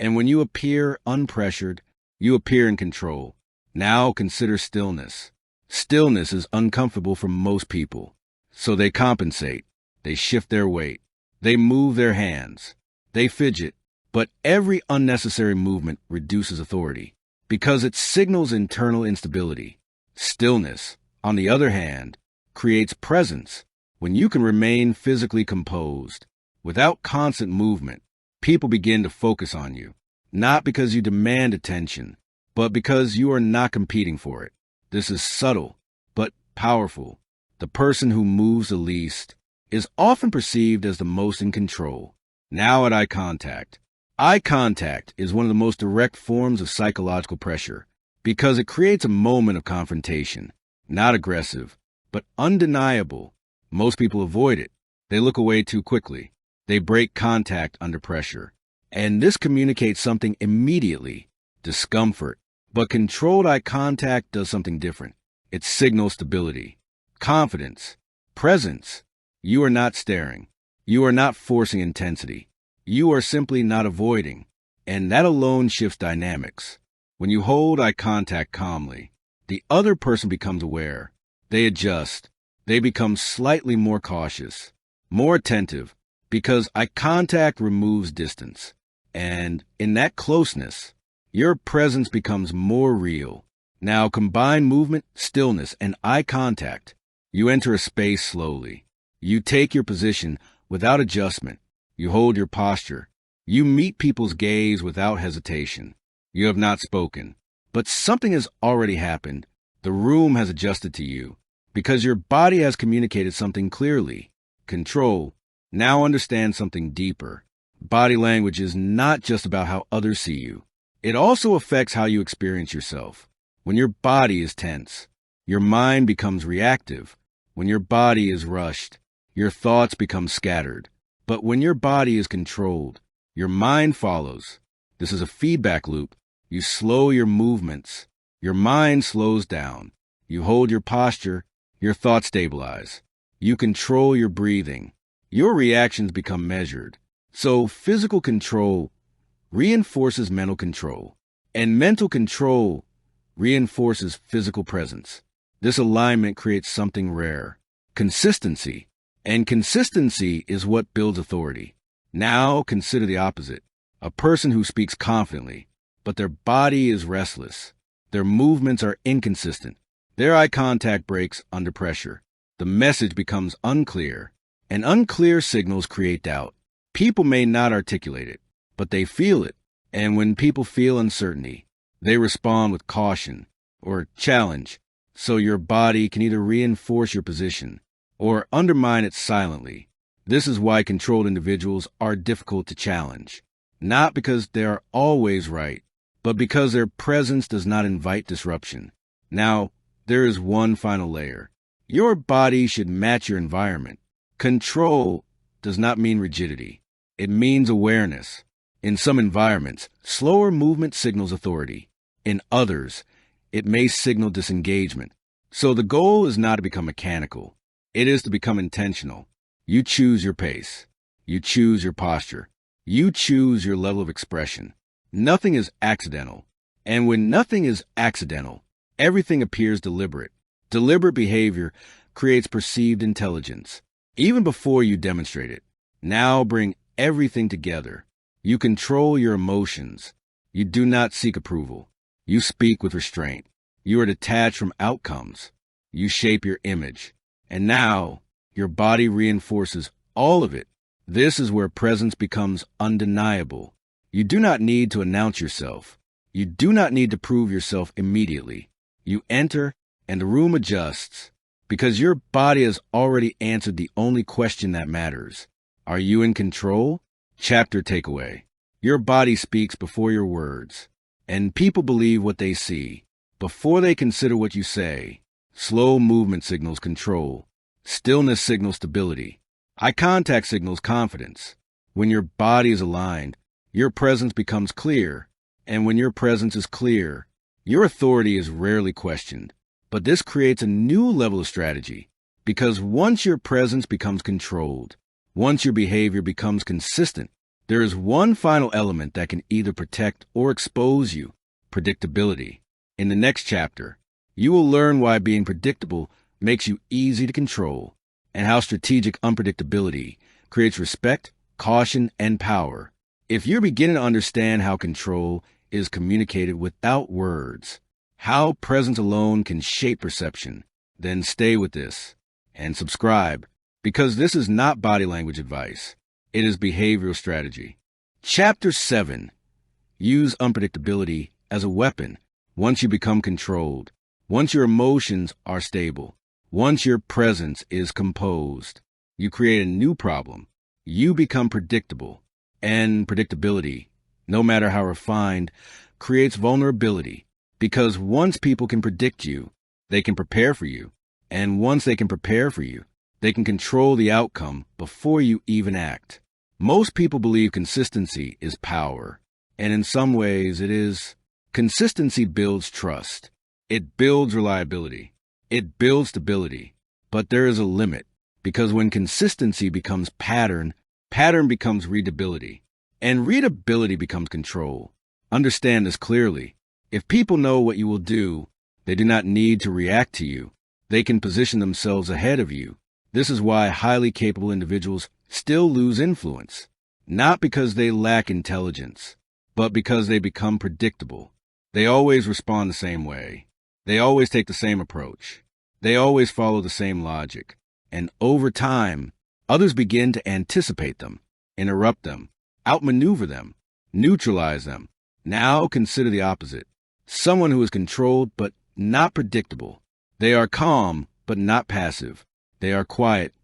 And when you appear unpressured, you appear in control. Now consider stillness. Stillness is uncomfortable for most people, so they compensate. They shift their weight. They move their hands. They fidget. But every unnecessary movement reduces authority because it signals internal instability. Stillness, on the other hand, creates presence. When you can remain physically composed, without constant movement, people begin to focus on you, not because you demand attention, but because you are not competing for it. This is subtle, but powerful. The person who moves the least is often perceived as the most in control. Now at eye contact. Eye contact is one of the most direct forms of psychological pressure because it creates a moment of confrontation, not aggressive, but undeniable. Most people avoid it. They look away too quickly. They break contact under pressure. And this communicates something immediately: discomfort. But controlled eye contact does something different. It signals stability, confidence, presence. You are not staring. You are not forcing intensity. You are simply not avoiding, and that alone shifts dynamics. When you hold eye contact calmly, the other person becomes aware. They adjust. They become slightly more cautious, more attentive, because eye contact removes distance. And in that closeness, your presence becomes more real. Now combine movement, stillness, and eye contact. You enter a space slowly. You take your position without adjustment. You hold your posture. You meet people's gaze without hesitation. You have not spoken, but something has already happened. The room has adjusted to you because your body has communicated something clearly. Control. Now understand something deeper. Body language is not just about how others see you. It also affects how you experience yourself. When your body is tense, your mind becomes reactive. When your body is rushed, your thoughts become scattered. But when your body is controlled, your mind follows. This is a feedback loop. You slow your movements. Your mind slows down. You hold your posture. Your thoughts stabilize. You control your breathing. Your reactions become measured. So physical control reinforces mental control, and mental control reinforces physical presence. This alignment creates something rare: consistency. And consistency is what builds authority. Now consider the opposite: a person who speaks confidently, but their body is restless. Their movements are inconsistent. Their eye contact breaks under pressure. The message becomes unclear, and unclear signals create doubt. People may not articulate it, but they feel it. And when people feel uncertainty, they respond with caution or challenge. So your body can either reinforce your position or undermine it silently. This is why controlled individuals are difficult to challenge, not because they are always right, but because their presence does not invite disruption. Now, there is one final layer. Your body should match your environment. Control does not mean rigidity. It means awareness. In some environments, slower movement signals authority. In others, it may signal disengagement. So the goal is not to become mechanical. It is to become intentional. You choose your pace. You choose your posture. You choose your level of expression. Nothing is accidental. And when nothing is accidental, everything appears deliberate. Deliberate behavior creates perceived intelligence. Even before you demonstrate it, now bring everything together. You control your emotions. You do not seek approval. You speak with restraint. You are detached from outcomes. You shape your image. And now, your body reinforces all of it. This is where presence becomes undeniable. You do not need to announce yourself. You do not need to prove yourself immediately. You enter, and the room adjusts, because your body has already answered the only question that matters. Are you in control? Chapter takeaway. Your body speaks before your words, and people believe what they see before they consider what you say. Slow movement signals control. Stillness signals stability. Eye contact signals confidence. When your body is aligned, your presence becomes clear. And when your presence is clear, your authority is rarely questioned. But this creates a new level of strategy, because once your presence becomes controlled, once your behavior becomes consistent, there is one final element that can either protect or expose you: predictability. In the next chapter, you will learn why being predictable makes you easy to control, and how strategic unpredictability creates respect, caution, and power. If you're beginning to understand how control is communicated without words, how presence alone can shape perception, then stay with this and subscribe, because this is not body language advice. It is behavioral strategy. Chapter 7. Use unpredictability as a weapon. Once you become controlled, once your emotions are stable, once your presence is composed, you create a new problem. You become predictable. And predictability, no matter how refined, creates vulnerability. Because once people can predict you, they can prepare for you. And once they can prepare for you, they can control the outcome before you even act. Most people believe consistency is power. And in some ways it is. Consistency builds trust. It builds reliability. It builds stability. But there is a limit, because when consistency becomes pattern, pattern becomes readability, and readability becomes control. Understand this clearly. If people know what you will do, they do not need to react to you. They can position themselves ahead of you. This is why highly capable individuals still lose influence, not because they lack intelligence, but because they become predictable. They always respond the same way. They always take the same approach. They always follow the same logic. And over time, others begin to anticipate them, interrupt them, outmaneuver them, neutralize them. Now consider the opposite. Someone who is controlled but not predictable. They are calm but not passive. They are quiet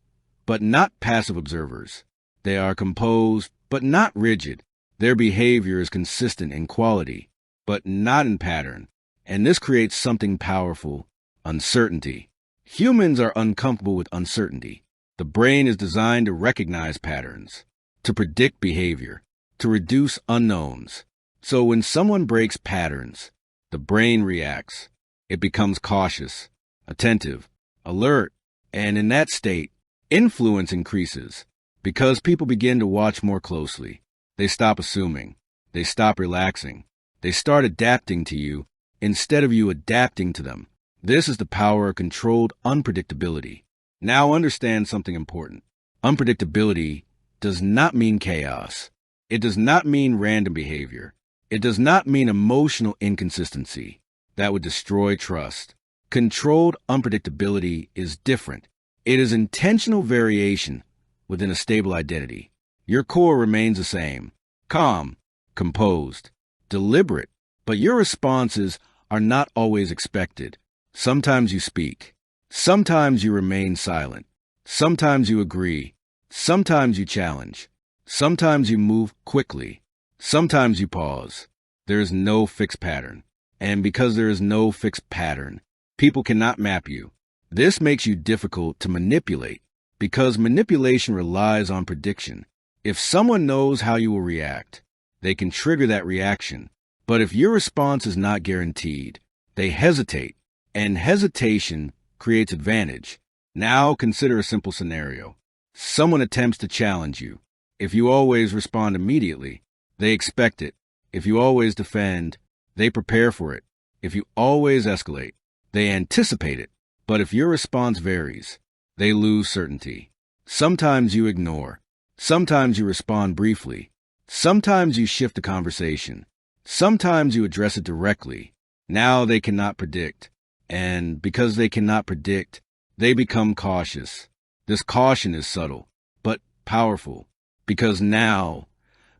but not passive observers. They are composed but not rigid. Their behavior is consistent in quality but not in pattern. And this creates something powerful: uncertainty. Humans are uncomfortable with uncertainty. The brain is designed to recognize patterns, to predict behavior, to reduce unknowns. So when someone breaks patterns, the brain reacts. It becomes cautious, attentive, alert, and in that state, influence increases, because people begin to watch more closely. They stop assuming. They stop relaxing. They start adapting to you instead of you adapting to them. This is the power of controlled unpredictability. Now understand something important. Unpredictability does not mean chaos. It does not mean random behavior. It does not mean emotional inconsistency that would destroy trust. Controlled unpredictability is different. It is intentional variation within a stable identity. Your core remains the same: calm, composed, deliberate, but your responses are not always expected. Sometimes you speak. Sometimes you remain silent. Sometimes you agree. Sometimes you challenge. Sometimes you move quickly. Sometimes you pause. There is no fixed pattern. And because there is no fixed pattern, people cannot map you. This makes you difficult to manipulate, because manipulation relies on prediction. If someone knows how you will react, They can trigger that reaction. But if your response is not guaranteed, they hesitate, and hesitation creates advantage. Now consider a simple scenario. Someone attempts to challenge you. If you always respond immediately, they expect it. If you always defend, they prepare for it. If you always escalate, they anticipate it. But if your response varies, they lose certainty. Sometimes you ignore. Sometimes you respond briefly. Sometimes you shift the conversation. Sometimes you address it directly. Now they cannot predict. And because they cannot predict, they become cautious. This caution is subtle, but powerful, because now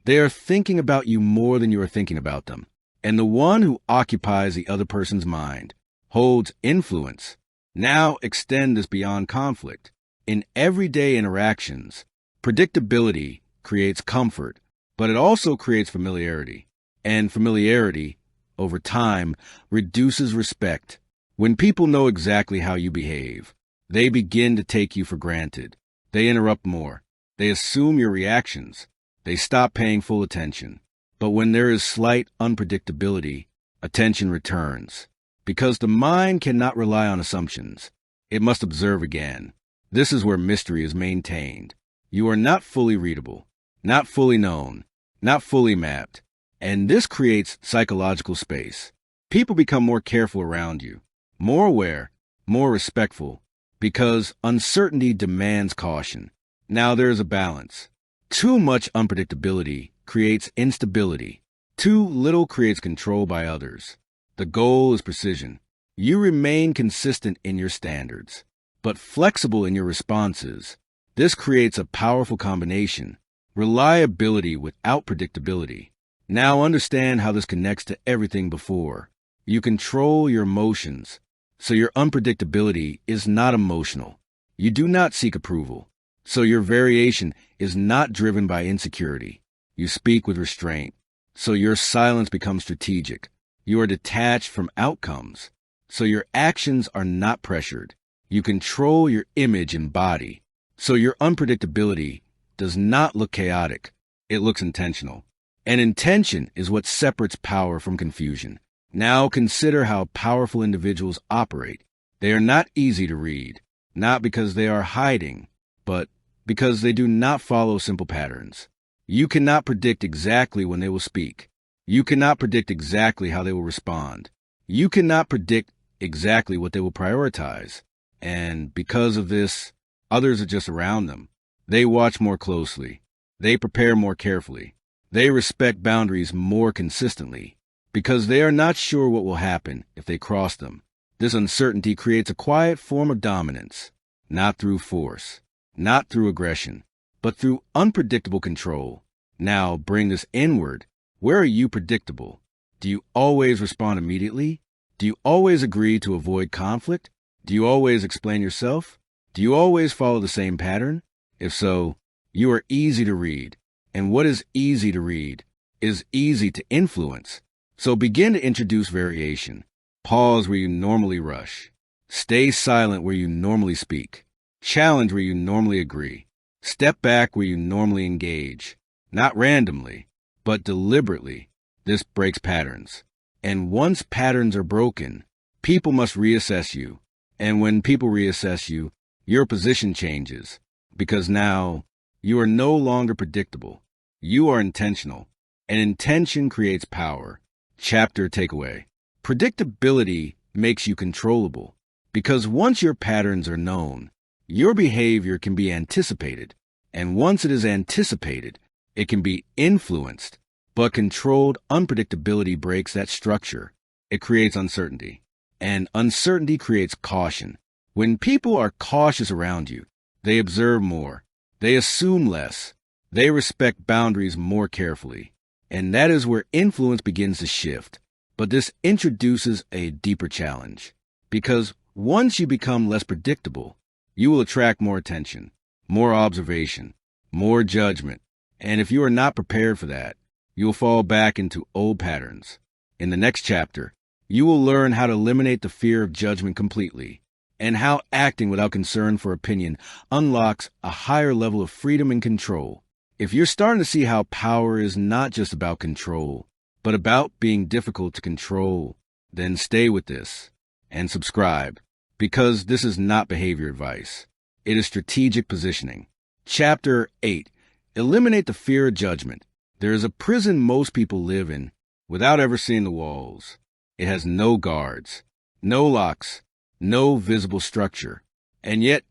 they are thinking about you more than you are thinking about them. And the one who occupies the other person's mind holds influence. Now extend this beyond conflict. In everyday interactions, predictability creates comfort, but it also creates familiarity. And familiarity, over time, reduces respect. When people know exactly how you behave, they begin to take you for granted. They interrupt more. They assume your reactions. They stop paying full attention. But when there is slight unpredictability, attention returns. Because the mind cannot rely on assumptions. It must observe again. This is where mystery is maintained. You are not fully readable, not fully known, not fully mapped. And this creates psychological space. People become more careful around you, more aware, more respectful, because uncertainty demands caution. Now there is a balance. Too much unpredictability creates instability. Too little creates control by others. The goal is precision. You remain consistent in your standards, but flexible in your responses. This creates a powerful combination. Reliability without predictability. Now understand how this connects to everything before. You control your emotions, so your unpredictability is not emotional. You do not seek approval, so your variation is not driven by insecurity. You speak with restraint, so your silence becomes strategic. You are detached from outcomes, so your actions are not pressured. You control your image and body, so your unpredictability does not look chaotic. It looks intentional. And intention is what separates power from confusion. Now consider how powerful individuals operate. They are not easy to read, not because they are hiding, but because they do not follow simple patterns. You cannot predict exactly when they will speak. You cannot predict exactly how they will respond. You cannot predict exactly what they will prioritize. And because of this, others are just around them. They watch more closely. They prepare more carefully. They respect boundaries more consistently because they are not sure what will happen if they cross them. This uncertainty creates a quiet form of dominance, not through force, not through aggression, but through unpredictable control. Now bring this inward. Where are you predictable? Do you always respond immediately? Do you always agree to avoid conflict? Do you always explain yourself? Do you always follow the same pattern? If so, you are easy to read. And what is easy to read is easy to influence. So begin to introduce variation. Pause where you normally rush. Stay silent where you normally speak. Challenge where you normally agree. Step back where you normally engage. Not randomly, but deliberately. This breaks patterns. And once patterns are broken, people must reassess you. And when people reassess you, your position changes. Because now, you are no longer predictable. You are intentional, and intention creates power. Chapter takeaway. Predictability makes you controllable, because once your patterns are known, your behavior can be anticipated, and once it is anticipated, it can be influenced. But controlled unpredictability breaks that structure. It creates uncertainty, and uncertainty creates caution. When people are cautious around you, they observe more. They assume less. They respect boundaries more carefully. And that is where influence begins to shift. But this introduces a deeper challenge. Because once you become less predictable, you will attract more attention, more observation, more judgment. And if you are not prepared for that, you will fall back into old patterns. In the next chapter, you will learn how to eliminate the fear of judgment completely, and how acting without concern for opinion unlocks a higher level of freedom and control. If you're starting to see how power is not just about control, but about being difficult to control, then stay with this and subscribe, because this is not behavior advice. It is strategic positioning. Chapter 8. Eliminate the fear of judgment. There is a prison most people live in without ever seeing the walls. It has no guards, no locks, no visible structure, and yet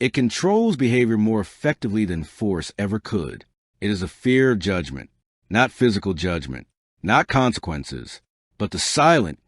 it controls behavior more effectively than force ever could. It is a fear of judgment, not physical judgment, not consequences, but the silent,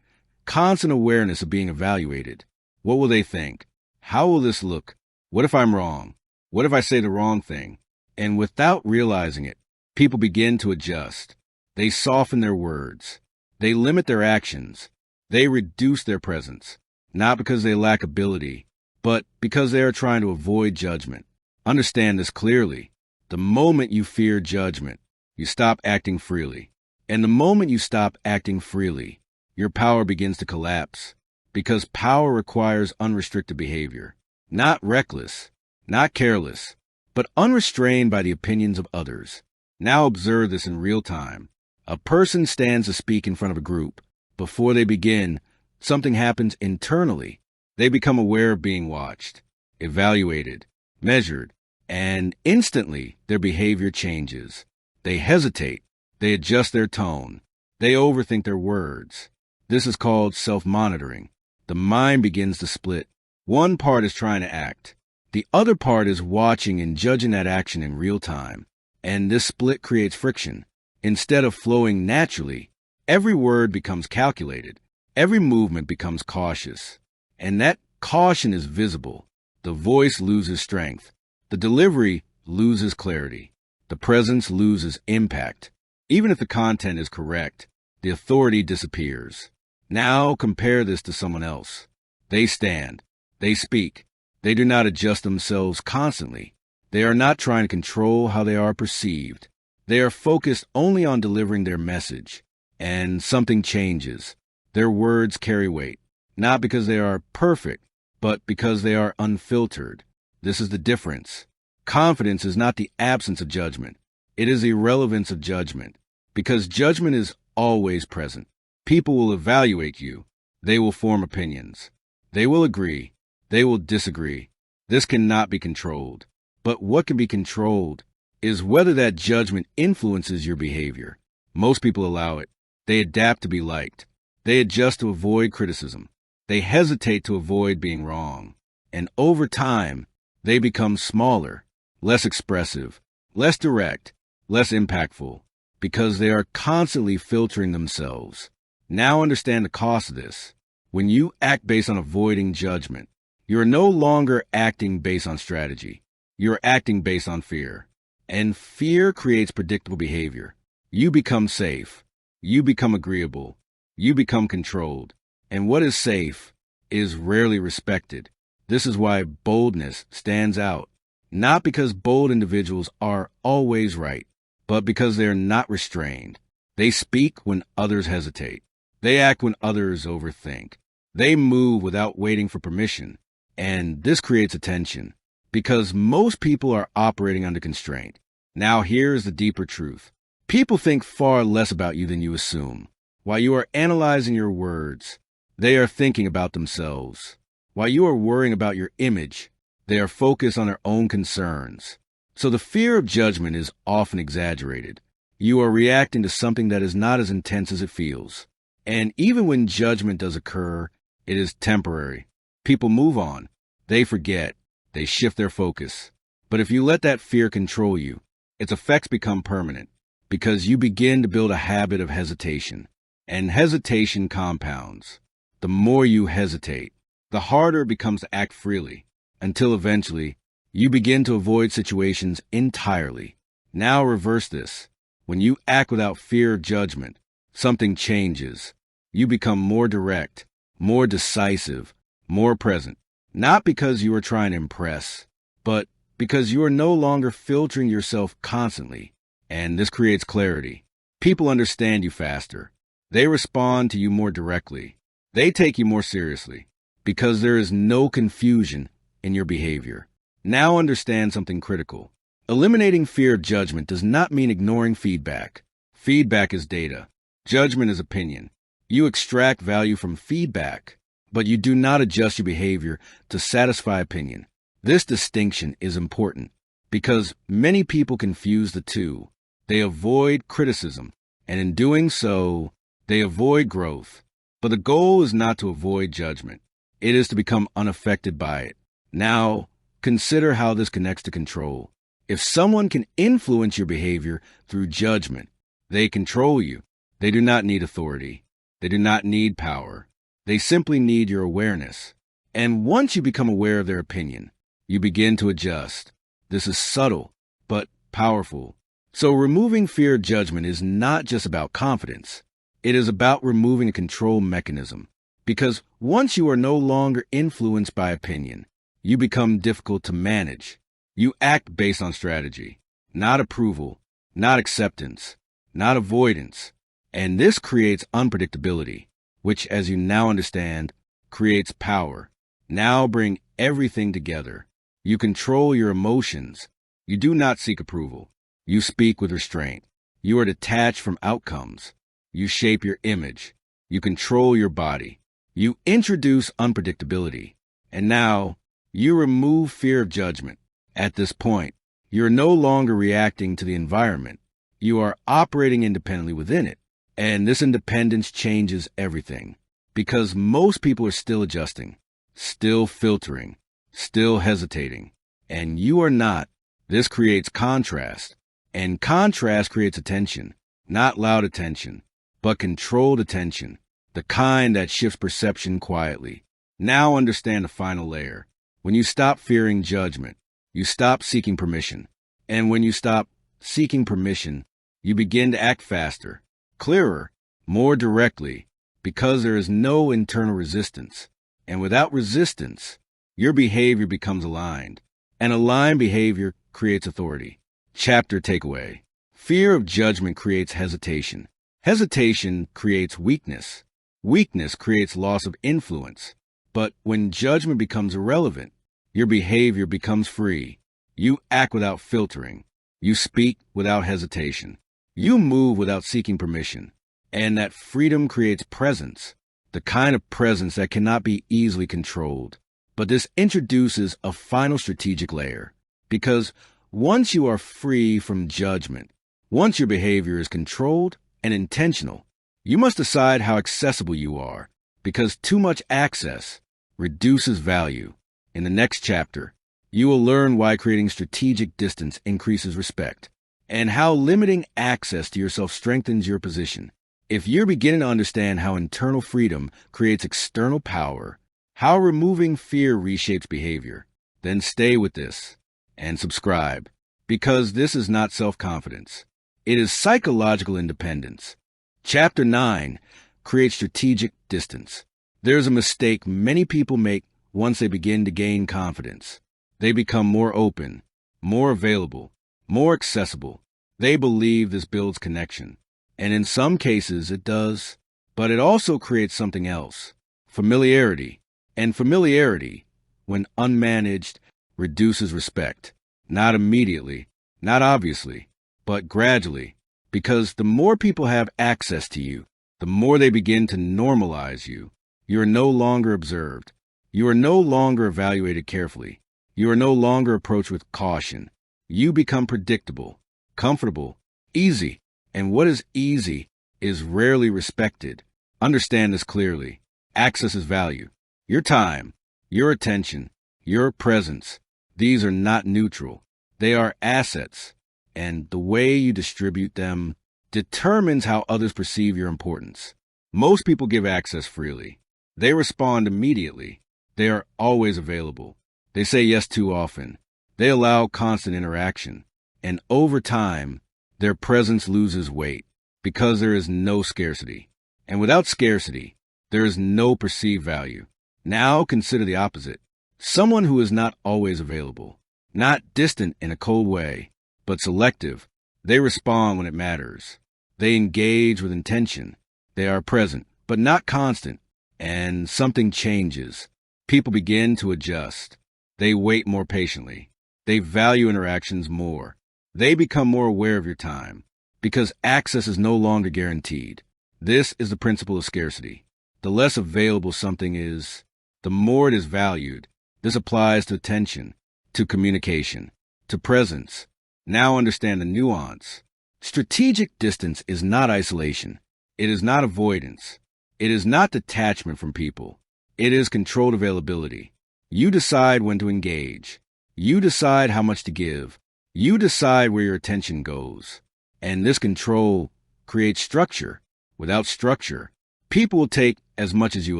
constant awareness of being evaluated. What will they think? How will this look? What if I'm wrong? What if I say the wrong thing? And without realizing it, people begin to adjust. They soften their words. They limit their actions. They reduce their presence, not because they lack ability, but because they are trying to avoid judgment. Understand this clearly. The moment you fear judgment, you stop acting freely. And the moment you stop acting freely, your power begins to collapse, because power requires unrestricted behavior, not reckless, not careless, but unrestrained by the opinions of others. Now observe this in real time. A person stands to speak in front of a group. Before they begin, something happens internally. They become aware of being watched, evaluated, measured, and instantly their behavior changes. They hesitate. They adjust their tone. They overthink their words. This is called self-monitoring. The mind begins to split. One part is trying to act. The other part is watching and judging that action in real time. And this split creates friction. Instead of flowing naturally, every word becomes calculated. Every movement becomes cautious. And that caution is visible. The voice loses strength. The delivery loses clarity. The presence loses impact. Even if the content is correct, the authority disappears. Now compare this to someone else. They stand. They speak. They do not adjust themselves constantly. They are not trying to control how they are perceived. They are focused only on delivering their message. And something changes. Their words carry weight, not because they are perfect, but because they are unfiltered. This is the difference. Confidence is not the absence of judgment. It is the irrelevance of judgment, because judgment is always present. People will evaluate you. They will form opinions. They will agree. They will disagree. This cannot be controlled. But what can be controlled is whether that judgment influences your behavior. Most people allow it. They adapt to be liked. They adjust to avoid criticism. They hesitate to avoid being wrong. And over time, they become smaller, less expressive, less direct, less impactful, because they are constantly filtering themselves. Now understand the cost of this. When you act based on avoiding judgment, you are no longer acting based on strategy. You are acting based on fear. And fear creates predictable behavior. You become safe. You become agreeable. You become controlled. And what is safe is rarely respected. This is why boldness stands out, not because bold individuals are always right, but because they are not restrained. They speak when others hesitate. They act when others overthink. They move without waiting for permission. And this creates attention, because most people are operating under constraint. Now here's the deeper truth. People think far less about you than you assume. While you are analyzing your words, they are thinking about themselves. While you are worrying about your image, they are focused on their own concerns. So the fear of judgment is often exaggerated. You are reacting to something that is not as intense as it feels. And even when judgment does occur, it is temporary. People move on. They forget. They shift their focus. But if you let that fear control you, its effects become permanent, because you begin to build a habit of hesitation. And hesitation compounds. The more you hesitate, the harder it becomes to act freely, until eventually you begin to avoid situations entirely. Now reverse this. When you act without fear of judgment, something changes. You become more direct, more decisive, more present. Not because you are trying to impress, but because you are no longer filtering yourself constantly. And this creates clarity. People understand you faster. They respond to you more directly. They take you more seriously, because there is no confusion in your behavior. Now understand something critical. Eliminating fear of judgment does not mean ignoring feedback. Feedback is data. Judgment is opinion. You extract value from feedback, but you do not adjust your behavior to satisfy opinion. This distinction is important because many people confuse the two. They avoid criticism, and in doing so, they avoid growth. But the goal is not to avoid judgment. It is to become unaffected by it. Now, consider how this connects to control. If someone can influence your behavior through judgment, they control you. They do not need authority. They do not need power. They simply need your awareness. And once you become aware of their opinion, you begin to adjust. This is subtle, but powerful. So removing fear of judgment is not just about confidence. It is about removing a control mechanism. Because once you are no longer influenced by opinion, you become difficult to manage. You act based on strategy, not approval, not acceptance, not avoidance. And this creates unpredictability, which, as you now understand, creates power. Now bring everything together. You control your emotions. You do not seek approval. You speak with restraint. You are detached from outcomes. You shape your image. You control your body. You introduce unpredictability. And now, you remove fear of judgment. At this point, you're no longer reacting to the environment. You are operating independently within it. And this independence changes everything. Because most people are still adjusting, still filtering, still hesitating. And you are not. This creates contrast. And contrast creates attention. Not loud attention, but controlled attention. The kind that shifts perception quietly. Now understand the final layer. When you stop fearing judgment, you stop seeking permission. And when you stop seeking permission, you begin to act faster, clearer, more directly, because there is no internal resistance. And without resistance, your behavior becomes aligned. And aligned behavior creates authority. Chapter takeaway. Fear of judgment creates hesitation. Hesitation creates weakness. Weakness creates loss of influence. But when judgment becomes irrelevant, your behavior becomes free. You act without filtering. You speak without hesitation. You move without seeking permission. And that freedom creates presence, the kind of presence that cannot be easily controlled. But this introduces a final strategic layer. Because once you are free from judgment, once your behavior is controlled and intentional, you must decide how accessible you are, because too much access reduces value. In the next chapter, you will learn why creating strategic distance increases respect, and how limiting access to yourself strengthens your position. If you're beginning to understand how internal freedom creates external power, how removing fear reshapes behavior, then stay with this and subscribe, because this is not self-confidence. It is psychological independence. Chapter 9, Create Strategic Distance. There's a mistake many people make once they begin to gain confidence. They become more open, more available, more accessible. They believe this builds connection. And in some cases it does, but it also creates something else. Familiarity. And familiarity, when unmanaged, reduces respect. Not immediately, not obviously, but gradually. Because the more people have access to you, the more they begin to normalize you. You are no longer observed. You are no longer evaluated carefully. You are no longer approached with caution. You become predictable, comfortable, easy. And what is easy is rarely respected. Understand this clearly. Access is value. Your time, your attention, your presence, these are not neutral. They are assets. And the way you distribute them determines how others perceive your importance. Most people give access freely. They respond immediately. They are always available. They say yes too often. They allow constant interaction. And over time, their presence loses weight because there is no scarcity. And without scarcity, there is no perceived value. Now consider the opposite. Someone who is not always available, not distant in a cold way, but selective. They respond when it matters. They engage with intention. They are present, but not constant. And something changes. People begin to adjust. They wait more patiently. They value interactions more. They become more aware of your time because access is no longer guaranteed. This is the principle of scarcity. The less available something is, the more it is valued. This applies to attention, to communication, to presence. Now understand the nuance. Strategic distance is not isolation. It is not avoidance. It is not detachment from people. It is controlled availability. You decide when to engage. You decide how much to give. You decide where your attention goes. And this control creates structure. Without structure, people will take as much as you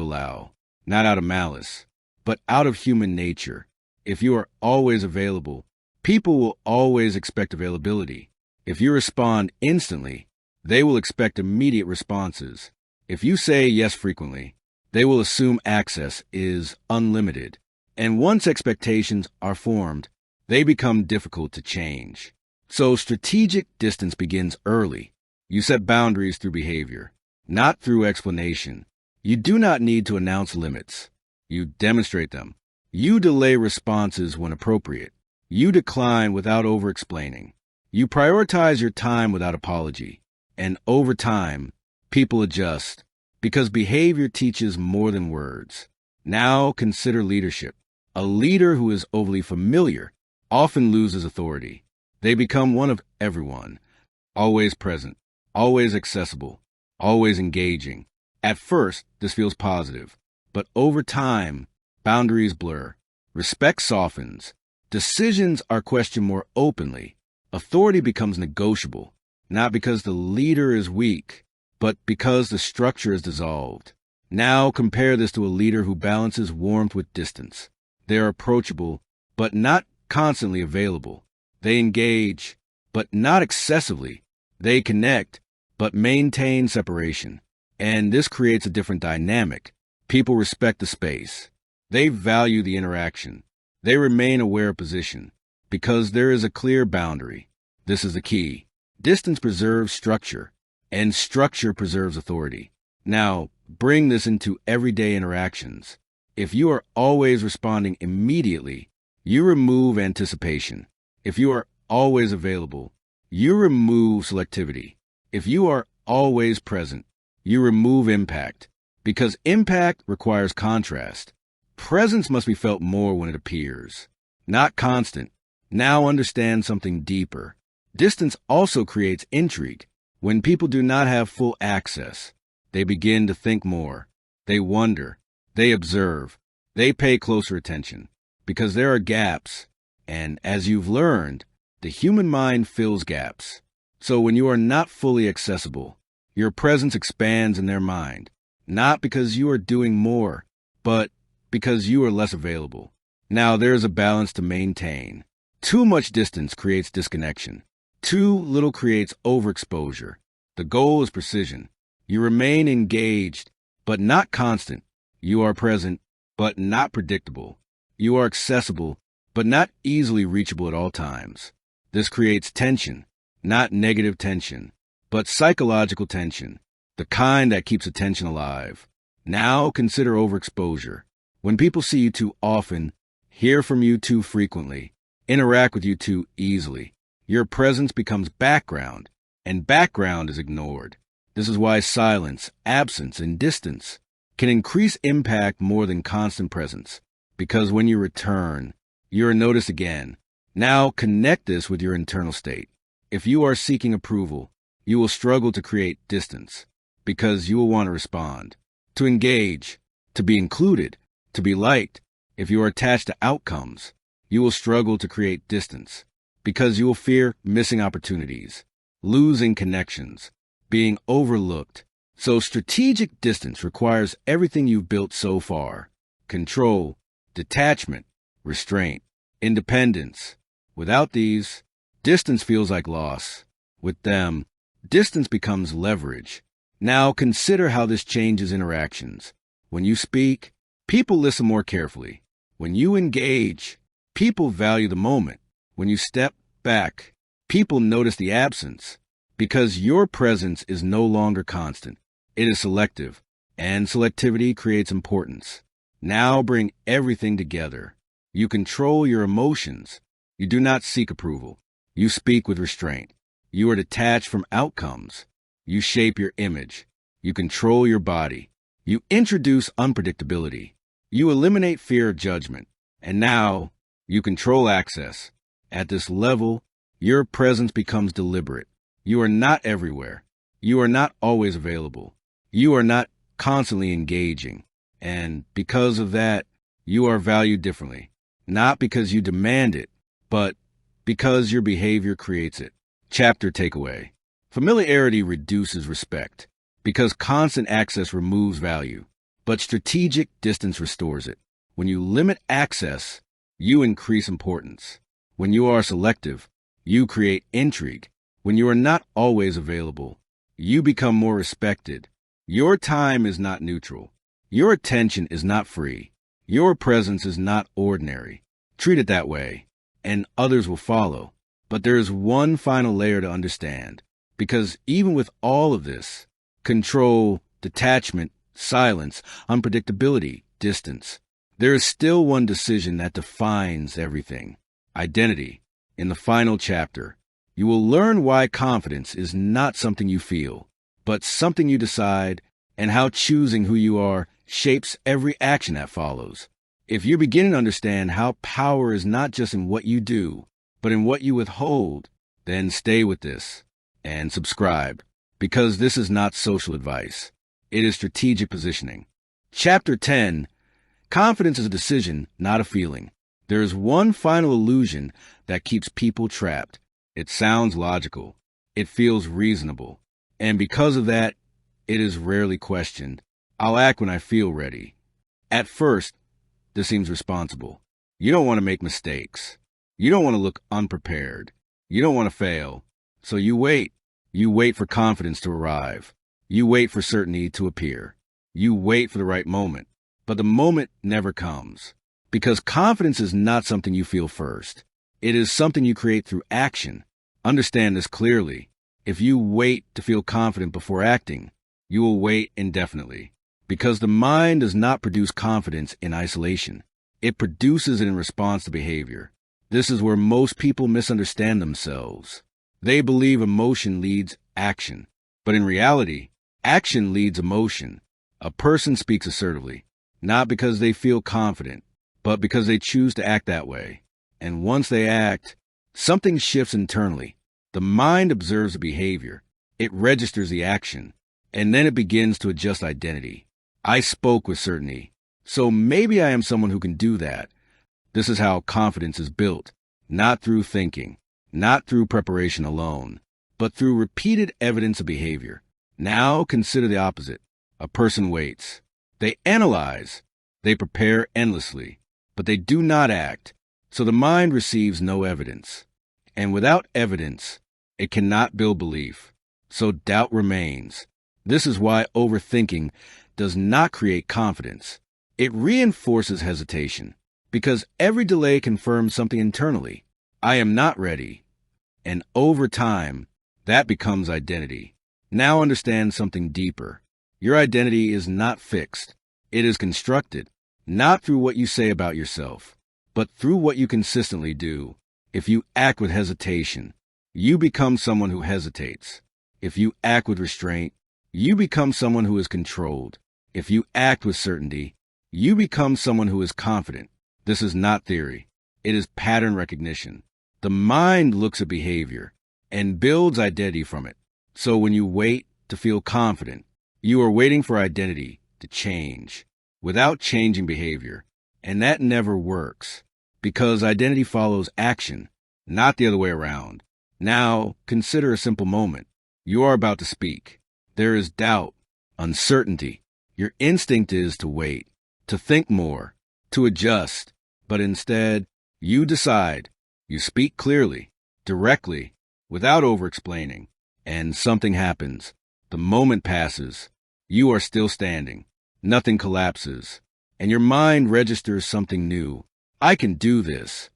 allow, not out of malice, but out of human nature. If you are always available, people will always expect availability. If you respond instantly, they will expect immediate responses. If you say yes frequently, they will assume access is unlimited. And once expectations are formed, they become difficult to change. So strategic distance begins early. You set boundaries through behavior, not through explanation. You do not need to announce limits. You demonstrate them. You delay responses when appropriate. You decline without over-explaining. You prioritize your time without apology. And over time, people adjust because behavior teaches more than words. Now consider leadership. A leader who is overly familiar often loses authority. They become one of everyone, always present, always accessible, always engaging. At first, this feels positive, but over time, boundaries blur. Respect softens. Decisions are questioned more openly. Authority becomes negotiable, not because the leader is weak, but because the structure is dissolved. Now compare this to a leader who balances warmth with distance. They are approachable, but not constantly available. They engage, but not excessively. They connect, but maintain separation. And this creates a different dynamic. People respect the space. They value the interaction. They remain aware of position because there is a clear boundary. This is the key. Distance preserves structure, and structure preserves authority. Now, bring this into everyday interactions. If you are always responding immediately, you remove anticipation. If you are always available, you remove selectivity. If you are always present, you remove impact. Because impact requires contrast. Presence must be felt more when it appears, not constant. Now understand something deeper. Distance also creates intrigue. When people do not have full access, they begin to think more. They wonder. They observe. They pay closer attention. Because there are gaps. And as you've learned, the human mind fills gaps. So when you are not fully accessible, your presence expands in their mind. Not because you are doing more, but because you are less available. Now there is a balance to maintain. Too much distance creates disconnection. Too little creates overexposure. The goal is precision. You remain engaged, but not constant. You are present, but not predictable. You are accessible, but not easily reachable at all times. This creates tension, not negative tension, but psychological tension, the kind that keeps attention alive. Now consider overexposure. When people see you too often, hear from you too frequently, interact with you too easily, your presence becomes background, and background is ignored. This is why silence, absence, and distance can increase impact more than constant presence. Because when you return, you are noticed again. Now connect this with your internal state. If you are seeking approval, you will struggle to create distance because you will want to respond, to engage, to be included, to be liked. If you are attached to outcomes, you will struggle to create distance because you will fear missing opportunities, losing connections, being overlooked. So strategic distance requires everything you've built so far: control, detachment, restraint, independence. Without these, distance feels like loss. With them, distance becomes leverage. Now consider how this changes interactions. When you speak, people listen more carefully. When you engage, people value the moment. When you step back, people notice the absence. Because your presence is no longer constant. It is selective, and selectivity creates importance. Now bring everything together. You control your emotions. You do not seek approval. You speak with restraint. You are detached from outcomes. You shape your image. You control your body. You introduce unpredictability. You eliminate fear of judgment. And now, you control access. At this level, your presence becomes deliberate. You are not everywhere. You are not always available. You are not constantly engaging. And because of that, you are valued differently. Not because you demand it, but because your behavior creates it. Chapter takeaway. Familiarity reduces respect because constant access removes value, but strategic distance restores it. When you limit access, you increase importance. When you are selective, you create intrigue. When you are not always available, you become more respected. Your time is not neutral. Your attention is not free. Your presence is not ordinary. Treat it that way, and others will follow. But there is one final layer to understand, because even with all of this, control, detachment, silence, unpredictability, distance, there is still one decision that defines everything: identity. In the final chapter, you will learn why confidence is not something you feel, but something you decide, and how choosing who you are shapes every action that follows. If you're beginning to understand how power is not just in what you do, but in what you withhold, then stay with this and subscribe, because this is not social advice. It is strategic positioning. Chapter 10, Confidence is a decision, not a feeling. There is one final illusion that keeps people trapped. It sounds logical. It feels reasonable. And because of that, it is rarely questioned. I'll act when I feel ready. At first, this seems responsible. You don't want to make mistakes. You don't want to look unprepared. You don't want to fail. So you wait. You wait for confidence to arrive. You wait for certainty to appear. You wait for the right moment. But the moment never comes. Because confidence is not something you feel first. It is something you create through action. Understand this clearly. If you wait to feel confident before acting, you will wait indefinitely. Because the mind does not produce confidence in isolation. It produces it in response to behavior. This is where most people misunderstand themselves. They believe emotion leads action. But in reality, action leads emotion. A person speaks assertively, not because they feel confident, but because they choose to act that way. And once they act, something shifts internally. The mind observes the behavior. It registers the action. And then it begins to adjust identity. I spoke with certainty, so maybe I am someone who can do that. This is how confidence is built, not through thinking, not through preparation alone, but through repeated evidence of behavior. Now consider the opposite. A person waits. They analyze. They prepare endlessly, but they do not act. So the mind receives no evidence. And without evidence, it cannot build belief. So doubt remains. This is why overthinking does not create confidence. It reinforces hesitation, because every delay confirms something internally. I am not ready. And over time, that becomes identity. Now understand something deeper. Your identity is not fixed. It is constructed, not through what you say about yourself, but through what you consistently do. If you act with hesitation, you become someone who hesitates. If you act with restraint, you become someone who is controlled. If you act with certainty, you become someone who is confident. This is not theory. It is pattern recognition. The mind looks at behavior and builds identity from it. So when you wait to feel confident, you are waiting for identity to change without changing behavior. And that never works because identity follows action, not the other way around. Now, consider a simple moment. You are about to speak. There is doubt, uncertainty. Your instinct is to wait, to think more, to adjust. But instead, you decide. You speak clearly, directly, without over-explaining. And something happens. The moment passes. You are still standing. Nothing collapses. And your mind registers something new. I can do this.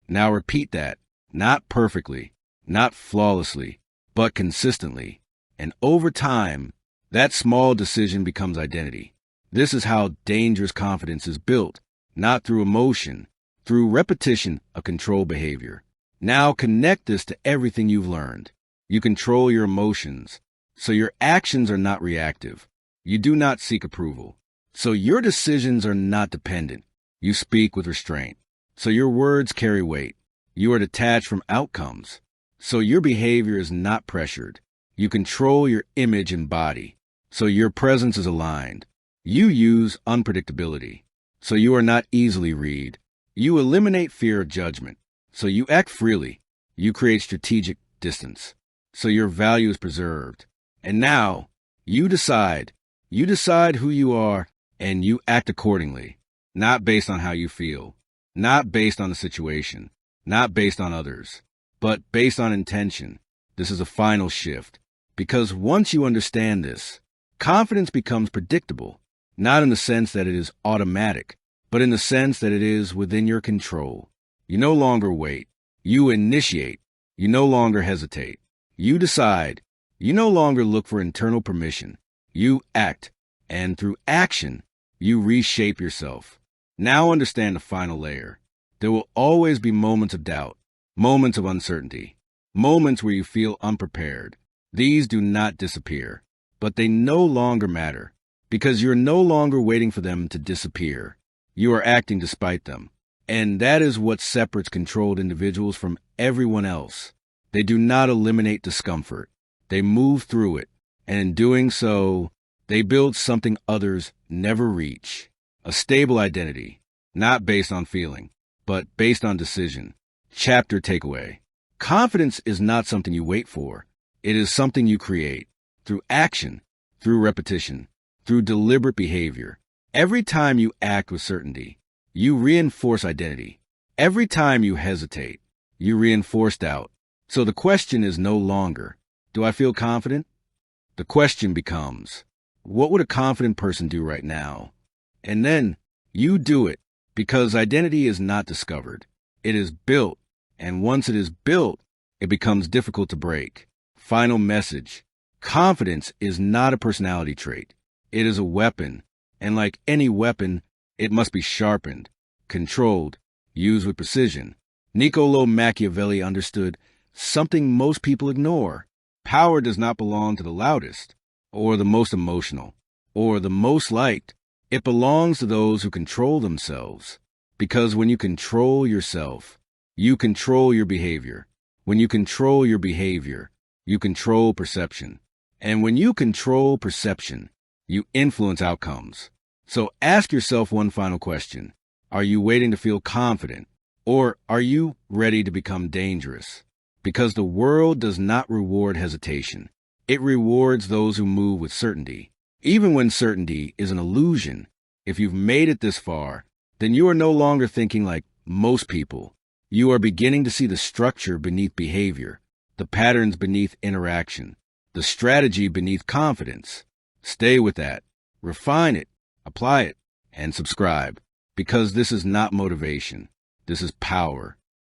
Now repeat that. Not perfectly, not flawlessly, but consistently. And over time, that small decision becomes identity. This is how dangerous confidence is built, not through emotion, through repetition of controlled behavior. Now connect this to everything you've learned. You control your emotions, so your actions are not reactive. You do not seek approval, so your decisions are not dependent. You speak with restraint, so your words carry weight. You are detached from outcomes, so your behavior is not pressured. You control your image and body, so your presence is aligned. You use unpredictability, so you are not easily read. You eliminate fear of judgment, so you act freely. You create strategic distance, so your value is preserved. And now, you decide. You decide who you are, and you act accordingly, not based on how you feel, not based on the situation, not based on others, but based on intention. This is a final shift, because once you understand this, confidence becomes predictable, not in the sense that it is automatic, but in the sense that it is within your control. You no longer wait. You initiate. You no longer hesitate. You decide. You no longer look for internal permission. You act, and through action, you reshape yourself. Now understand the final layer. There will always be moments of doubt, moments of uncertainty, moments where you feel unprepared. These do not disappear, but they no longer matter, because you're no longer waiting for them to disappear. You are acting despite them. And that is what separates controlled individuals from everyone else. They do not eliminate discomfort. They move through it. And in doing so, they build something others never reach. A stable identity, not based on feeling, but based on decision. Chapter takeaway. Confidence is not something you wait for. It is something you create through action, through repetition, through deliberate behavior. Every time you act with certainty, you reinforce identity. Every time you hesitate, you reinforce doubt. So the question is no longer, do I feel confident? The question becomes, what would a confident person do right now? And then you do it, because identity is not discovered. It is built, and once it is built, it becomes difficult to break. Final message. Confidence is not a personality trait. It is a weapon, and like any weapon, it must be sharpened, controlled, used with precision. Niccolo Machiavelli understood something most people ignore. Power does not belong to the loudest, or the most emotional, or the most liked. It belongs to those who control themselves. Because when you control yourself, you control your behavior. When you control your behavior, you control perception. And when you control perception, you influence outcomes. So ask yourself one final question. Are you waiting to feel confident, or are you ready to become dangerous? Because the world does not reward hesitation. It rewards those who move with certainty. Even when certainty is an illusion, if you've made it this far, then you are no longer thinking like most people. You are beginning to see the structure beneath behavior, the patterns beneath interaction, the strategy beneath confidence. Stay with that, refine it, apply it, and subscribe. Because this is not motivation. This is power.